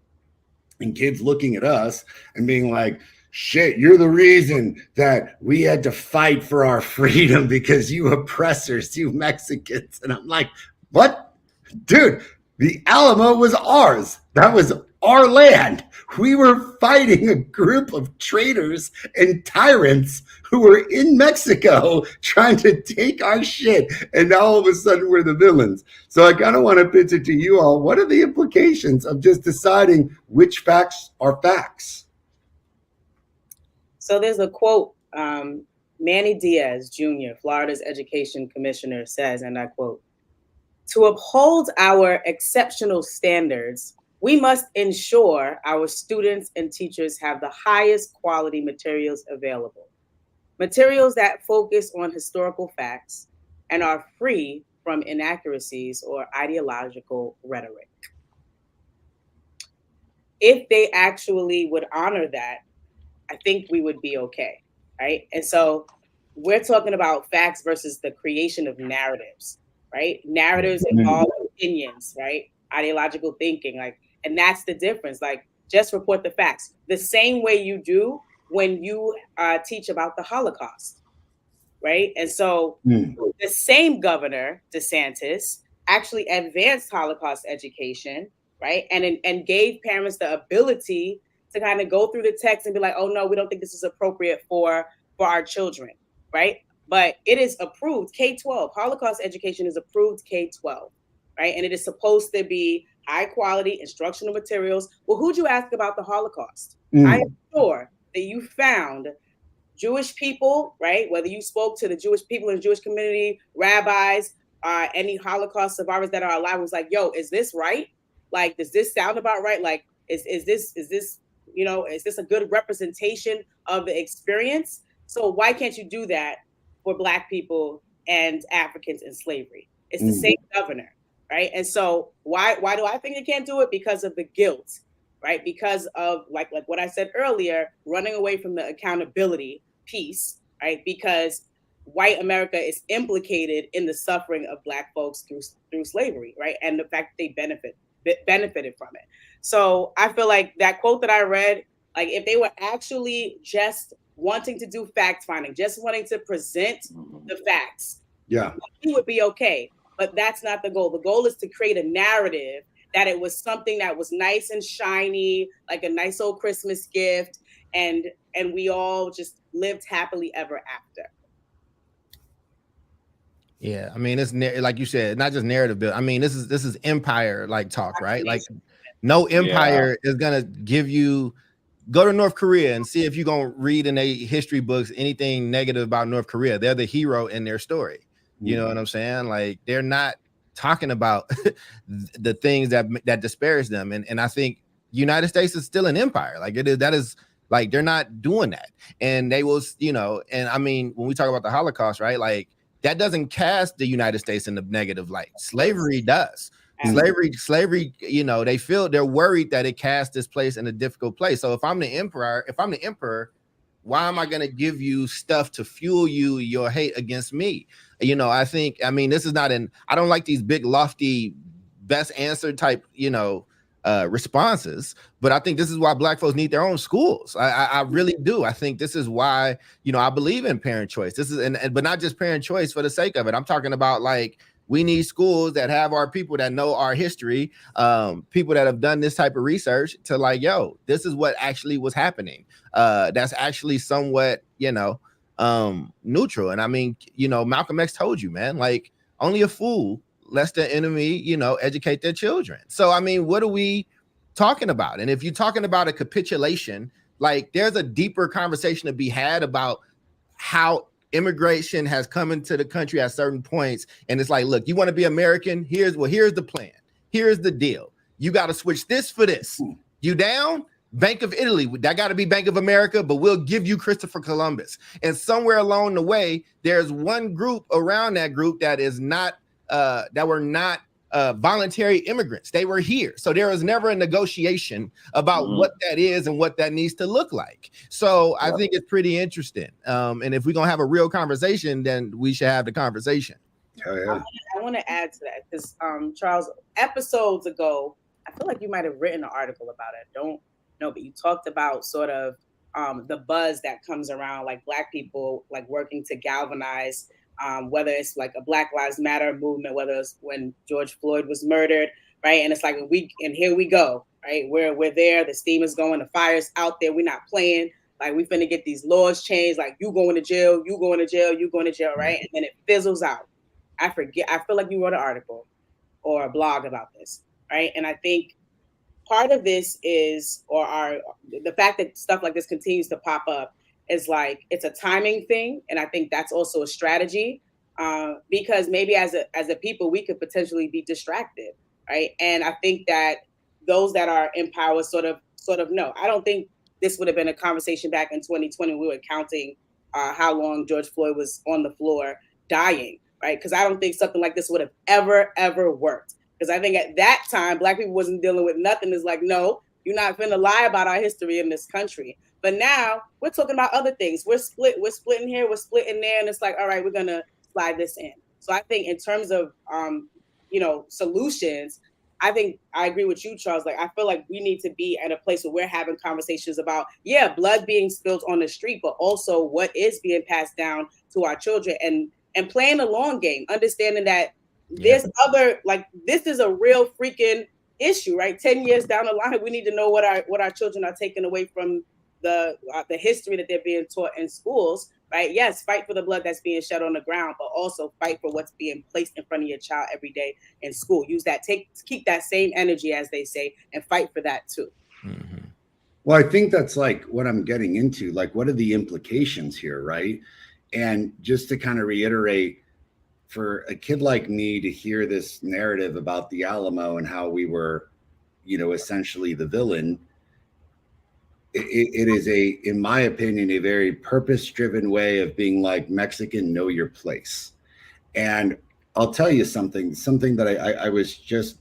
and kids looking at us and being like, shit, you're the reason that we had to fight for our freedom because you oppressors, you Mexicans. And I'm like, what? Dude, the Alamo was ours. That was our land. We were fighting a group of traitors and tyrants who were in Mexico trying to take our shit. And now all of a sudden we're the villains. So I kind of want to pitch it to you all. What are the implications of just deciding which facts are facts? So there's a quote, Manny Diaz Jr., Florida's education commissioner, says, and I quote, "To uphold our exceptional standards, we must ensure our students and teachers have the highest quality materials available. Materials that focus on historical facts and are free from inaccuracies or ideological rhetoric." If they actually would honor that, I think we would be okay, right? And so we're talking about facts versus the creation of narratives, right? Narratives involve opinions, right? Ideological thinking, like, and that's the difference. Like, just report the facts the same way you do when you teach about the Holocaust, right? And so the same governor, DeSantis, actually advanced Holocaust education, right? And gave parents the ability to kind of go through the text and be like, oh no, we don't think this is appropriate for our children, right? But it is approved K-12. Holocaust education is approved K-12, right? And it is supposed to be high quality instructional materials. Well, who'd you ask about the Holocaust? I am sure that you found Jewish people, right? Whether you spoke to the Jewish people in the Jewish community, rabbis, any Holocaust survivors that are alive, was like, yo, is this right? Like, does this sound about right? Like, is this, you know, is this a good representation of the experience? So why can't you do that for Black people and Africans in slavery? It's the same governor, right? And so why do I think they can't do it? Because of the guilt, right? Because of like what I said earlier, running away from the accountability piece, right? Because white America is implicated in the suffering of Black folks through slavery, right? And the fact that they benefited from it. So I feel like that quote that I read, like if they were actually just wanting to do fact finding, just wanting to present the facts, yeah, it would be okay. But that's not the goal. The goal is to create a narrative that it was something that was nice and shiny, like a nice old Christmas gift, and we all just lived happily ever after. Yeah, I mean, it's like you said, not just narrative build. I mean, this is empire like talk, right? Like, no empire is gonna give you. Go to North Korea and see if you're gonna read in their history books anything negative about North Korea. They're the hero in their story. You know what I'm saying? Like, they're not talking about the things that disparage them. And I think United States is still an empire. Like, it is. That is like, they're not doing that. And they will, you know. And I mean, when we talk about the Holocaust, right? Like, that doesn't cast the United States in the negative light. Slavery does. Slavery, you know, they're worried that it casts this place in a difficult place. So if I'm the emperor, why am I going to give you stuff to fuel your hate against me? You know, I mean, this is not I don't like these big, lofty, best answer type, you know, responses, but I think this is why Black folks need their own schools. I really do. I think this is why, you know, I believe in parent choice. This is, but not just parent choice for the sake of it. I'm talking about, like, We need schools that have our people that know our history, people that have done this type of research to like, yo, this is what actually was happening. That's actually somewhat, neutral. And I mean, Malcolm X told you, man, like only a fool lest the enemy, educate their children. So, I mean, what are we talking about? And if you're talking about a capitulation, like there's a deeper conversation to be had about how immigration has come into the country at certain points. And it's like, look, you want to be American? Here's the plan. Here's the deal. You got to switch this for this. You down? Bank of Italy, that got to be Bank of America, but we'll give you Christopher Columbus. And somewhere along the way, there's one group around that group that is not, that were not voluntary immigrants. They were here. So there was never a negotiation about what that is and what that needs to look like. So I think it's pretty interesting. And if we're going to have a real conversation, then we should have the conversation. Yeah. I want to add to that because Charles, episodes ago, I feel like you might have written an article about it. Don't know, but you talked about sort of the buzz that comes around, like Black people like working to galvanize, whether it's like a Black Lives Matter movement, whether it's when George Floyd was murdered, right? And it's like here we go, right? We're there, the steam is going, the fire's out there, we're not playing, like we finna get these laws changed, like you going to jail, you going to jail, you going to jail, right? And then it fizzles out. I feel like you wrote an article or a blog about this, right? And I think part of this is, the fact that stuff like this continues to pop up is like, it's a timing thing. And I think that's also a strategy because maybe as a people, we could potentially be distracted, right? And I think that those that are in power sort of know. I don't think this would have been a conversation back in 2020. We were counting how long George Floyd was on the floor dying, right? Because I don't think something like this would have ever worked. Because I think at that time, Black people wasn't dealing with nothing. It's like, no, you're not going to lie about our history in this country. But now we're talking about other things. We're splitting here, we're splitting there. And it's like, all right, we're going to slide this in. So I think in terms of, solutions, I think I agree with you, Charles. Like, I feel like we need to be at a place where we're having conversations about, blood being spilled on the street, but also what is being passed down to our children and playing the long game, understanding that there's other, like, this is a real freaking issue, right? 10 years down the line, we need to know what our children are taking away from the history that they're being taught in schools, right? Yes, fight for the blood that's being shed on the ground, but also fight for what's being placed in front of your child every day in school. Use that, keep that same energy, as they say, and fight for that too. Mm-hmm. Well, I think that's like what I'm getting into. Like, what are the implications here, right? And just to kind of reiterate, for a kid like me to hear this narrative about the Alamo and how we were, essentially the villain, it is in my opinion, a very purpose-driven way of being like, Mexican, know your place. And I'll tell you something that I was just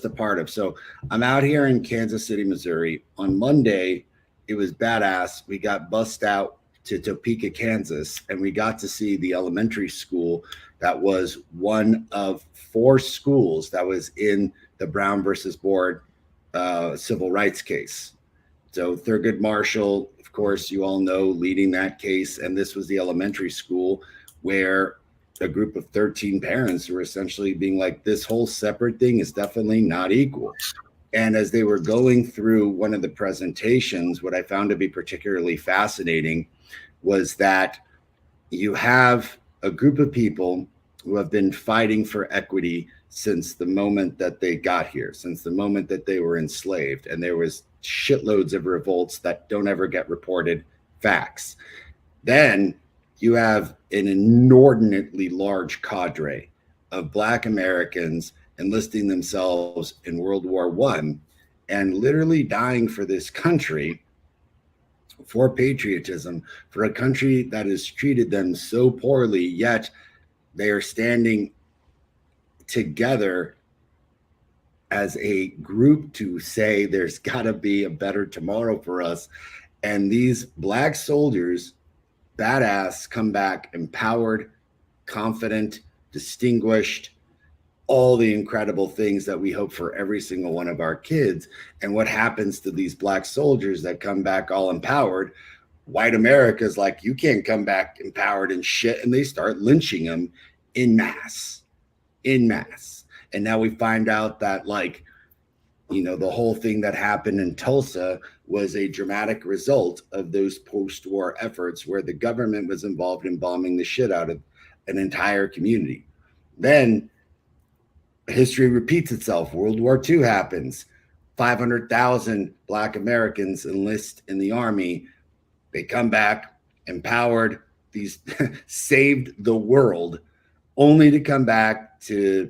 a part of. So I'm out here in Kansas City, Missouri. On Monday, it was badass. We got bussed out to Topeka, Kansas, and we got to see the elementary school that was one of 4 schools that was in the Brown versus Board civil rights case. So Thurgood Marshall, of course, you all know, leading that case. And this was the elementary school where a group of 13 parents were essentially being like, this whole separate thing is definitely not equal. And as they were going through one of the presentations, what I found to be particularly fascinating was that you have a group of people who have been fighting for equity since the moment that they got here, since the moment that they were enslaved. And there was shitloads of revolts that don't ever get reported, facts. Then you have an inordinately large cadre of Black Americans enlisting themselves in World War I and literally dying for this country, for patriotism, for a country that has treated them so poorly, yet they are standing together as a group to say there's got to be a better tomorrow for us. And these Black soldiers, badass, come back empowered, confident, distinguished, all the incredible things that we hope for every single one of our kids. And what happens to these Black soldiers that come back all empowered? White America's like, you can't come back empowered and shit. And they start lynching them in mass. in mass. And now we find out that, like, the whole thing that happened in Tulsa was a dramatic result of those post-war efforts where the government was involved in bombing the shit out of an entire community. Then history repeats itself. World War II happens. 500,000 Black Americans enlist in the army. They come back empowered. These saved the world, only to come back to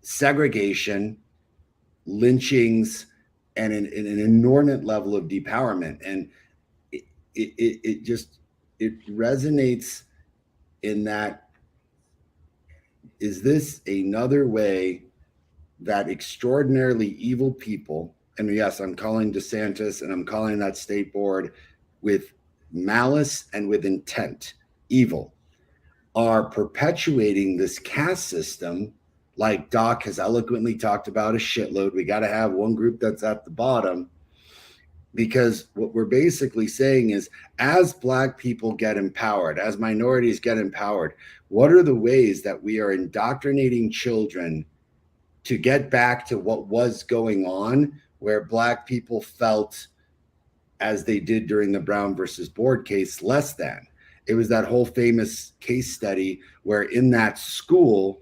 segregation, lynchings, and an inordinate level of depowerment. And it just resonates in that, is this another way that extraordinarily evil people, and yes, I'm calling DeSantis and I'm calling that state board with malice and with intent, evil, are perpetuating this caste system, like Doc has eloquently talked about a shitload. We got to have one group that's at the bottom, because what we're basically saying is, as Black people get empowered, as minorities get empowered, what are the ways that we are indoctrinating children to get back to what was going on, where Black people felt, as they did during the Brown versus Board case, less than? It was that whole famous case study where in that school,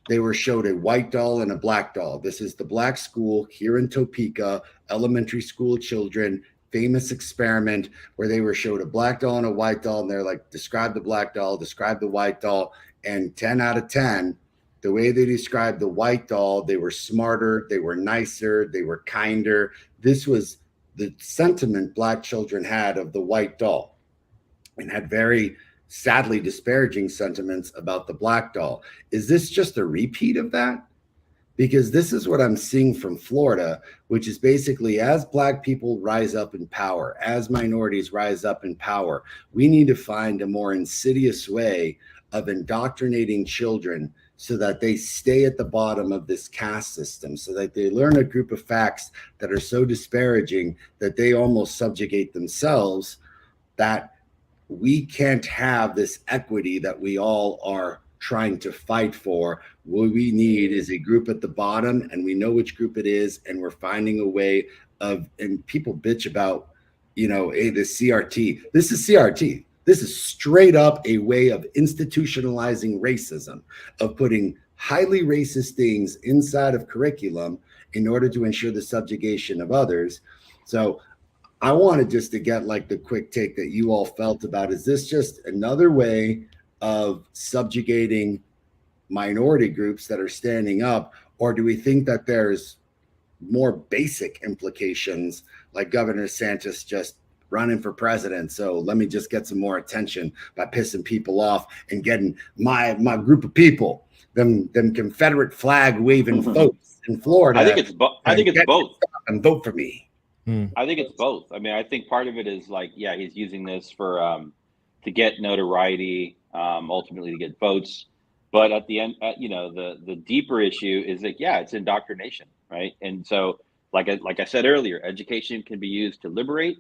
they were showed a white doll and a black doll. This is the Black school here in Topeka, elementary school children, famous experiment where they were showed a black doll and a white doll. And they're like, describe the black doll, describe the white doll. And 10 out of 10, the way they described the white doll, they were smarter, they were nicer, they were kinder. This was the sentiment Black children had of the white doll, and had very sadly disparaging sentiments about the black doll. Is this just a repeat of that? Because this is what I'm seeing from Florida, which is basically, as Black people rise up in power, as minorities rise up in power, we need to find a more insidious way of indoctrinating children so that they stay at the bottom of this caste system, so that they learn a group of facts that are so disparaging that they almost subjugate themselves, that we can't have this equity that we all are trying to fight for. What we need is a group at the bottom, and we know which group it is, and we're finding a way of, and people bitch about, hey, this CRT. This is CRT. This is straight up a way of institutionalizing racism, of putting highly racist things inside of curriculum in order to ensure the subjugation of others. So I wanted just to get like the quick take that you all felt about, is this just another way of subjugating minority groups that are standing up? Or do we think that there's more basic implications, like Governor DeSantis just running for president, so let me just get some more attention by pissing people off and getting my group of people, them Confederate flag waving folks in Florida? I think it's both. And vote for me. I think it's both. I mean, I think part of it is like, yeah, he's using this for to get notoriety, ultimately to get votes. But at the end, the deeper issue is that, yeah, it's indoctrination, right? And so, like I said earlier, education can be used to liberate,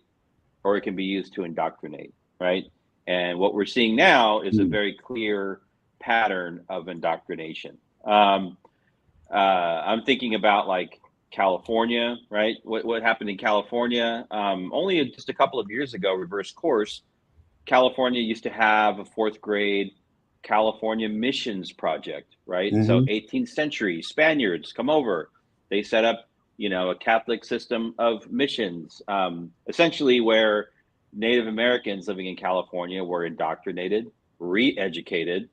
or it can be used to indoctrinate, right? And what we're seeing now is a very clear pattern of indoctrination. I'm thinking about like California, right? What happened in California? Only just a couple of years ago, reverse course, California used to have a 4th grade California missions project, right? Mm-hmm. So 18th century Spaniards come over, they set up, a Catholic system of missions, essentially where Native Americans living in California were indoctrinated, re-educated,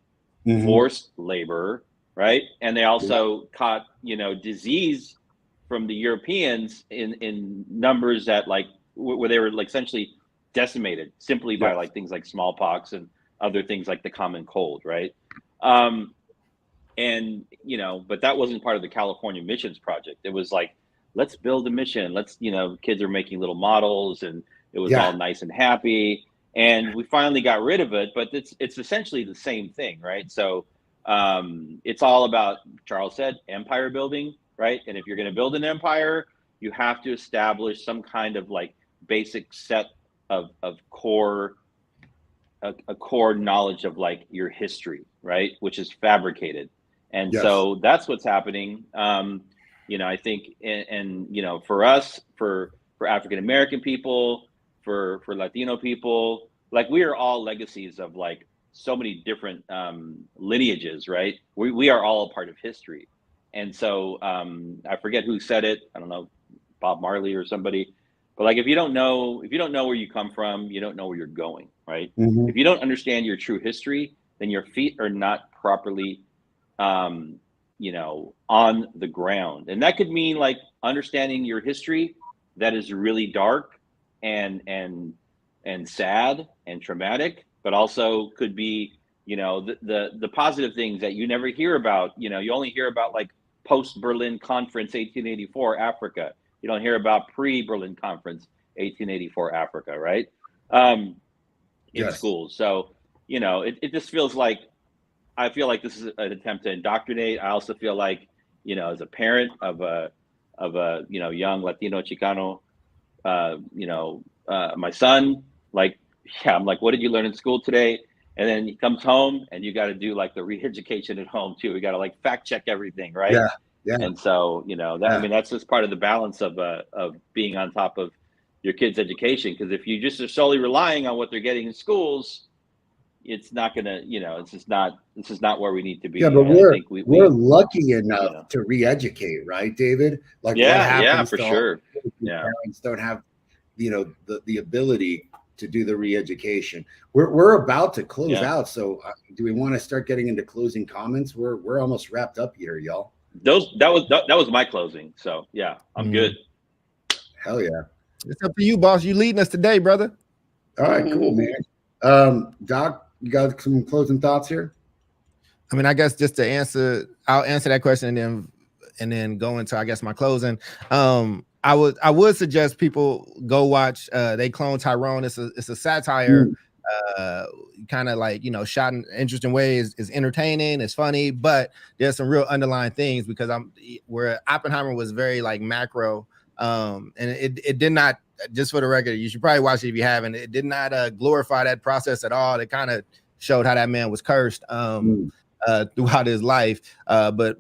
forced labor, right? And they also caught, disease from the Europeans in numbers that like where they were like essentially decimated simply by like things like smallpox and other things like the common cold, right? And but that wasn't part of the California missions project. It was like, let's build a mission. Let's, kids are making little models, and it was all nice and happy. And we finally got rid of it, but it's essentially the same thing, right? So it's all about, Charles said, empire building, right? And if you're going to build an empire, you have to establish some kind of like basic set of core, a core knowledge of like your history, right? Which is fabricated. And Yes. so that's what's happening. I think, and for us, for African American people, for Latino people, like we are all legacies of like so many different lineages, right? We are all a part of history. And so I forget who said it. I don't know, Bob Marley or somebody. But like, if you don't know where you come from, you don't know where you're going, right? Mm-hmm. If you don't understand your true history, then your feet are not properly, on the ground. And that could mean like understanding your history that is really dark and sad and traumatic, but also could be, the positive things that you never hear about. You only hear about like post-Berlin Conference 1884 Africa. You don't hear about pre-Berlin Conference 1884 Africa, right? In Yes. schools. So, it just feels like, I feel like this is an attempt to indoctrinate. I also feel like, as a parent of a young Latino Chicano, my son, like, yeah, I'm like, what did you learn in school today? And then he comes home and you got to do like the re-education at home too. We got to like fact check everything, right? Yeah. Yeah. And so, I mean, that's just part of the balance of being on top of your kids' education. Because if you just are solely relying on what they're getting in schools, it's not gonna, this is not where we need to be. Yeah, but I think we're lucky enough to re-educate, right, David? Like, what happens for to sure. Parents don't have, the ability to do the re-education. We're about to close out, so do we want to start getting into closing comments? We're almost wrapped up here, y'all. That was my closing. So yeah, I'm good. Hell yeah. It's up to you, boss. You leading us today, brother. All right, cool, man. Doc, you got some closing thoughts here? I mean, I guess just to answer, I'll answer that question and then go into, I guess, my closing. I would suggest people go watch They Clone Tyrone. It's a satire, kind of like, shot in interesting ways. It's entertaining, it's funny, but there's some real underlying things, because where Oppenheimer was very like macro, and it did not, just for the record, you should probably watch it if you haven't. It did not glorify that process at all. It kind of showed how that man was cursed throughout his life. But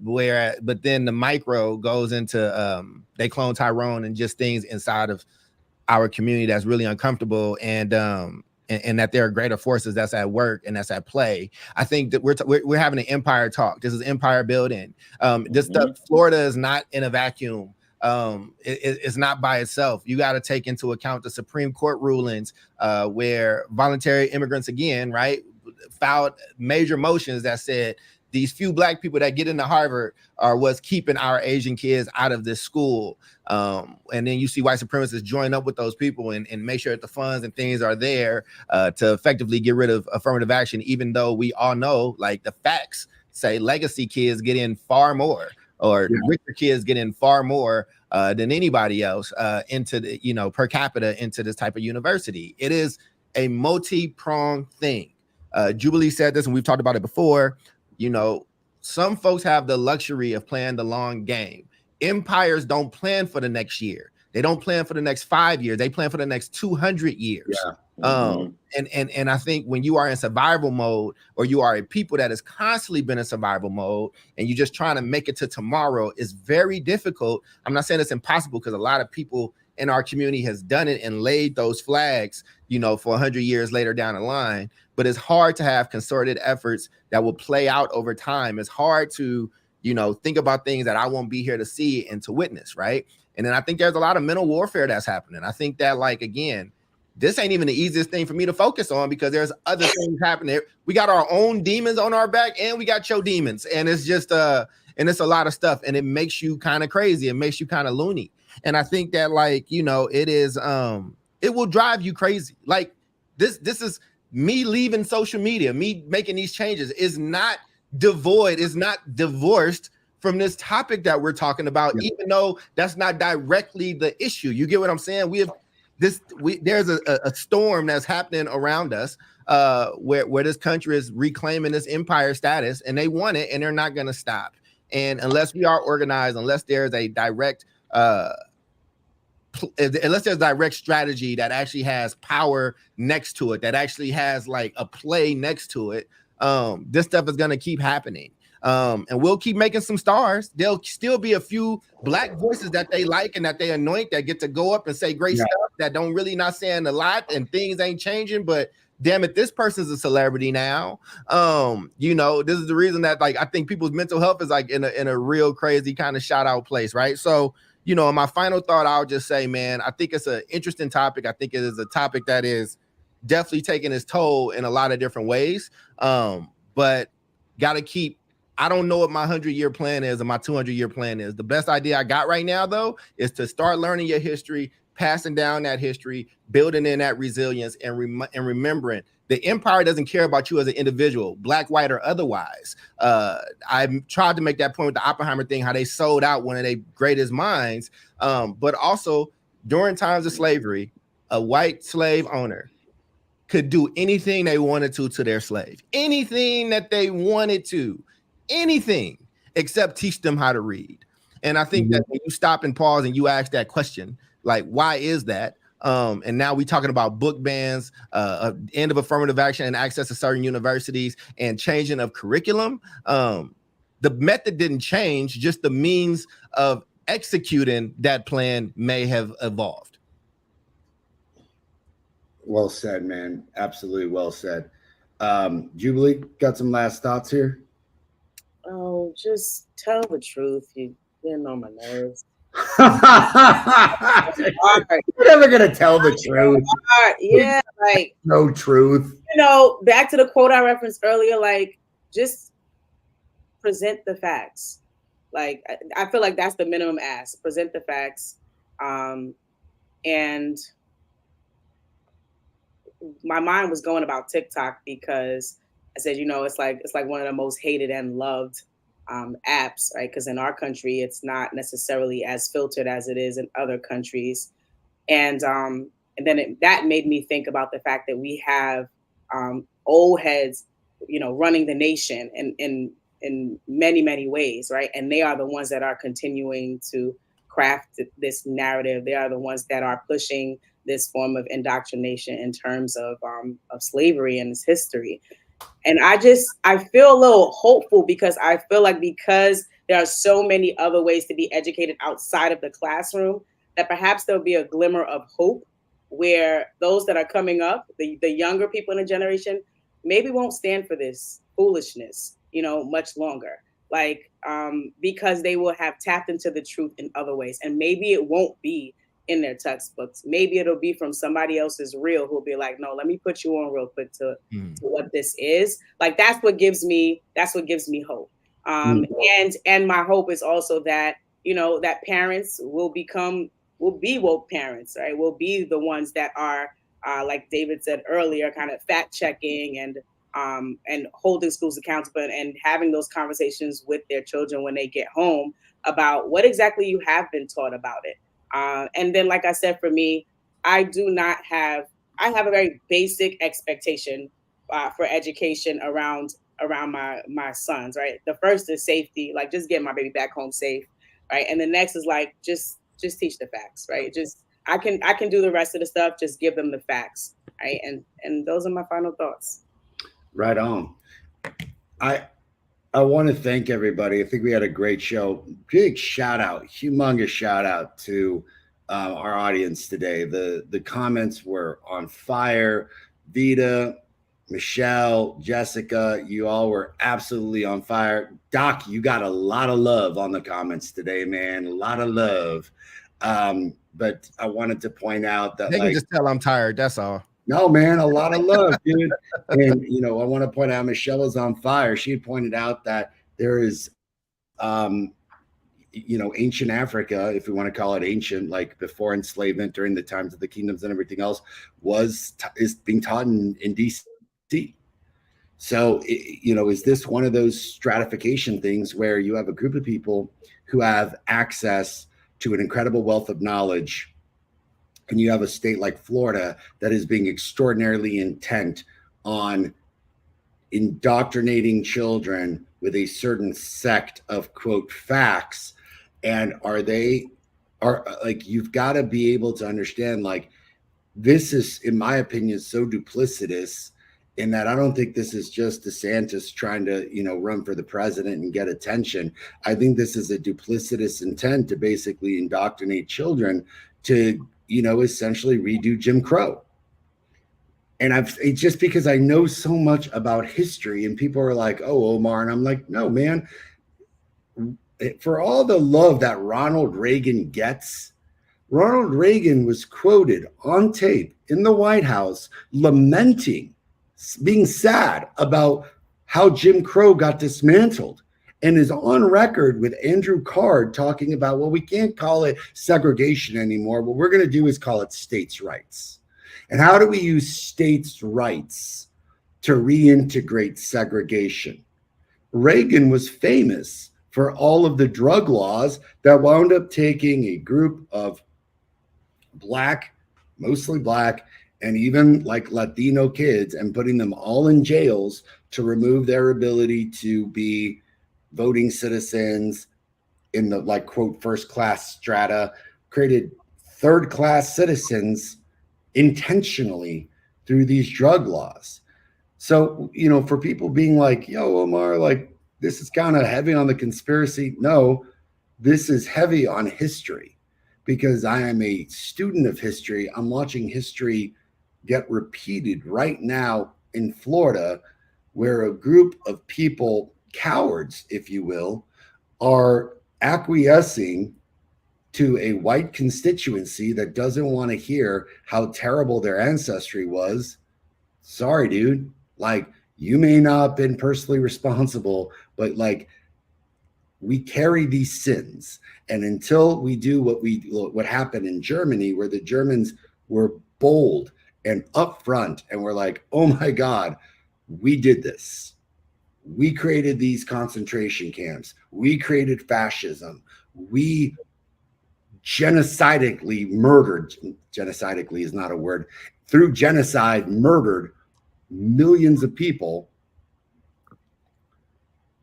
then the micro goes into They Clone Tyrone and just things inside of our community that's really uncomfortable, and that there are greater forces that's at work and that's at play. I think that we're having an empire talk. This is empire building. This stuff, Florida is not in a vacuum. It's not by itself. You got to take into account the Supreme Court rulings where voluntary immigrants, again, right, filed major motions that said these few black people that get into Harvard are what's keeping our Asian kids out of this school. And then you see white supremacists join up with those people and make sure that the funds and things are there to effectively get rid of affirmative action, even though we all know, like, the facts say legacy kids get in far more, or richer kids get in far more than anybody else into the, per capita into this type of university. It is a multi-pronged thing. Jubilee said this, and we've talked about it before. Some folks have the luxury of playing the long game. Empires don't plan for the next year. They don't plan for the next 5 years. They plan for the next 200 years. And I think when you are in survival mode, or you are a people that has constantly been in survival mode, and you're just trying to make it to tomorrow, is very difficult. I'm not saying it's impossible, because a lot of people in our community has done it and laid those flags, for 100 years later down the line. But it's hard to have concerted efforts that will play out over time. It's hard to, think about things that I won't be here to see and to witness, right? And then I think there's a lot of mental warfare that's happening. I think that, like, again, this ain't even the easiest thing for me to focus on, because there's other things happening. We got our own demons on our back, and we got your demons. And it's just, and it's a lot of stuff, and it makes you kind of crazy. It makes you kind of loony. And I think that, like, it is, it will drive you crazy. Like, this is me leaving social media, me making these changes is not devoid, is not divorced from this topic that we're talking about, even though that's not directly the issue. You get what I'm saying? There's a storm that's happening around us where this country is reclaiming this empire status, and they want it, and they're not going to stop. And unless we are organized, unless there's a direct strategy that actually has power next to it, that actually has like a play next to it, this stuff is going to keep happening. And we'll keep making some stars. There'll still be a few black voices that they like and that they anoint that get to go up and say great stuff that don't really not saying a lot and things ain't changing, but damn it, this person's a celebrity now. You know, this is the reason that like I think people's mental health is like in a real crazy kind of shout out place, right? So, you know, my final thought, I'll just say, man, I think it's an interesting topic. I think it is a topic that is definitely taking its toll in a lot of different ways. But gotta keep. I don't know what my 100-year plan is or my 200-year plan is. The best idea I got right now, though, is to start learning your history, passing down that history, building in that resilience, and remembering the empire doesn't care about you as an individual, black, white, or otherwise. I tried to make that point with the Oppenheimer thing, how they sold out one of their greatest minds. But also, during times of slavery, a white slave owner could do anything they wanted to their slave. Anything that they wanted to. Anything except teach them how to read. And I think that when you stop and pause and you ask that question, like, why is that? And now we're talking about book bans, end of affirmative action and access to certain universities and changing of curriculum. The method didn't change, just the means of executing that plan may have evolved. Well said, man. Absolutely well said. Jubilee, got some last thoughts here? Oh, just tell the truth. You're getting on my nerves. You're never gonna tell the truth. Yeah, like no truth. You know, back to the quote I referenced earlier, like just present the facts. Like I feel like that's the minimum ask. Present the facts. And my mind was going about TikTok because I said, you know, it's like one of the most hated and loved apps, right? Because in our country, it's not necessarily as filtered as it is in other countries. And then that made me think about the fact that we have old heads, you know, running the nation in many, many ways, right? And they are the ones that are continuing to craft this narrative. They are the ones that are pushing this form of indoctrination in terms of slavery and its history. And I feel a little hopeful because I feel like because there are so many other ways to be educated outside of the classroom, that perhaps there'll be a glimmer of hope where those that are coming up, the younger people in the generation, maybe won't stand for this foolishness, you know, much longer. Like, because they will have tapped into the truth in other ways. And maybe it won't be in their textbooks. Maybe it'll be from somebody else's reel who'll be like, no, let me put you on real quick to what this is. Like, that's what gives me hope. And my hope is also that, you know, that parents will be woke parents, right? Will be the ones that are, like David said earlier, kind of fact checking and holding schools accountable and having those conversations with their children when they get home about what exactly you have been taught about it. And then, like I said, for me, I have a very basic expectation for education around my sons, right? The first is safety, like just get my baby back home safe, right? And the next is like just teach the facts, right? Just I can do the rest of the stuff, just give them the facts, right? And those are my final thoughts. Right on. I want to thank everybody. I think we had a great show. Big shout out, humongous shout out to our audience today. The comments were on fire. Vita, Michelle, Jessica, you all were absolutely on fire. Doc, you got a lot of love on the comments today, man. A lot of love. But I wanted to point out that they can just tell I'm tired. That's all. No, man, a lot of love, dude. And, you know, I want to point out Michelle is on fire. She had pointed out that there is, you know, ancient Africa, if we want to call it ancient, like before enslavement, during the times of the kingdoms and everything else, is being taught in DC. So, you know, is this one of those stratification things where you have a group of people who have access to an incredible wealth of knowledge, and you have a state like Florida that is being extraordinarily intent on indoctrinating children with a certain sect of quote facts? And are like, you've got to be able to understand, like, this is, in my opinion, so duplicitous in that I don't think this is just DeSantis trying to, run for the president and get attention. I think this is a duplicitous intent to basically indoctrinate children to, essentially redo Jim Crow. And it's just because I know so much about history, and people are like, "Oh, Omar," and I'm like, "No, man. For all the love that Ronald Reagan gets, Ronald Reagan was quoted on tape in the White House lamenting, being sad about how Jim Crow got dismantled, and is on record with Andrew Card talking about, well, we can't call it segregation anymore. What we're going to do is call it states' rights. And how do we use states' rights to reintegrate segregation? Reagan was famous for all of the drug laws that wound up taking a group of mostly black, and even like Latino kids and putting them all in jails to remove their ability to be voting citizens in the, like, quote, first class strata, created third class citizens intentionally through these drug laws. So, for people being like, yo, Omar, like, this is kind of heavy on the conspiracy. No, this is heavy on history, because I am a student of history. I'm watching history get repeated right now in Florida, where a group of people, cowards, if you will, are acquiescing to a white constituency that doesn't want to hear how terrible their ancestry was. Sorry, dude. Like, you may not have been personally responsible, but like, we carry these sins. And until we do what happened in Germany, where the Germans were bold and upfront and were like, oh my God, we did this. We created these concentration camps. We created fascism. We genocidically murdered, genocidically is not a word, through genocide, murdered millions of people.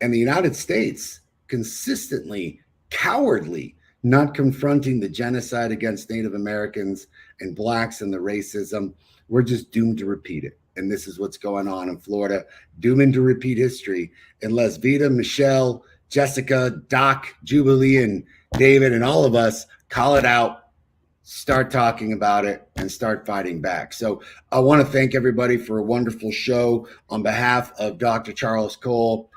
And the United States consistently, cowardly, not confronting the genocide against Native Americans and blacks and the racism. We're just doomed to repeat it. And this is what's going on in Florida, doomed to repeat history, unless Vita, Michelle, Jessica, Doc, Jubilee, and David, and all of us call it out, start talking about it, and start fighting back. So I want to thank everybody for a wonderful show. On behalf of Dr. Charles Cole,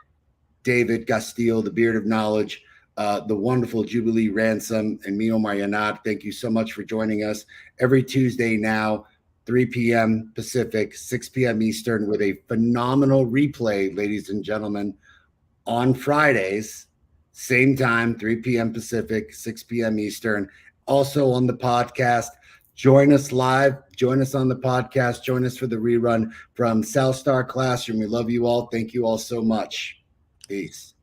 David Castillo, the Beard of Knowledge, the wonderful Jubilee Ransom, and me, Omar Yanat, thank you so much for joining us every Tuesday now, 3 p.m. Pacific, 6 p.m. Eastern, with a phenomenal replay, ladies and gentlemen, on Fridays, same time, 3 p.m. Pacific, 6 p.m. Eastern. Also on the podcast. Join us live. Join us on the podcast. Join us for the rerun from South Star Classroom. We love you all. Thank you all so much. Peace.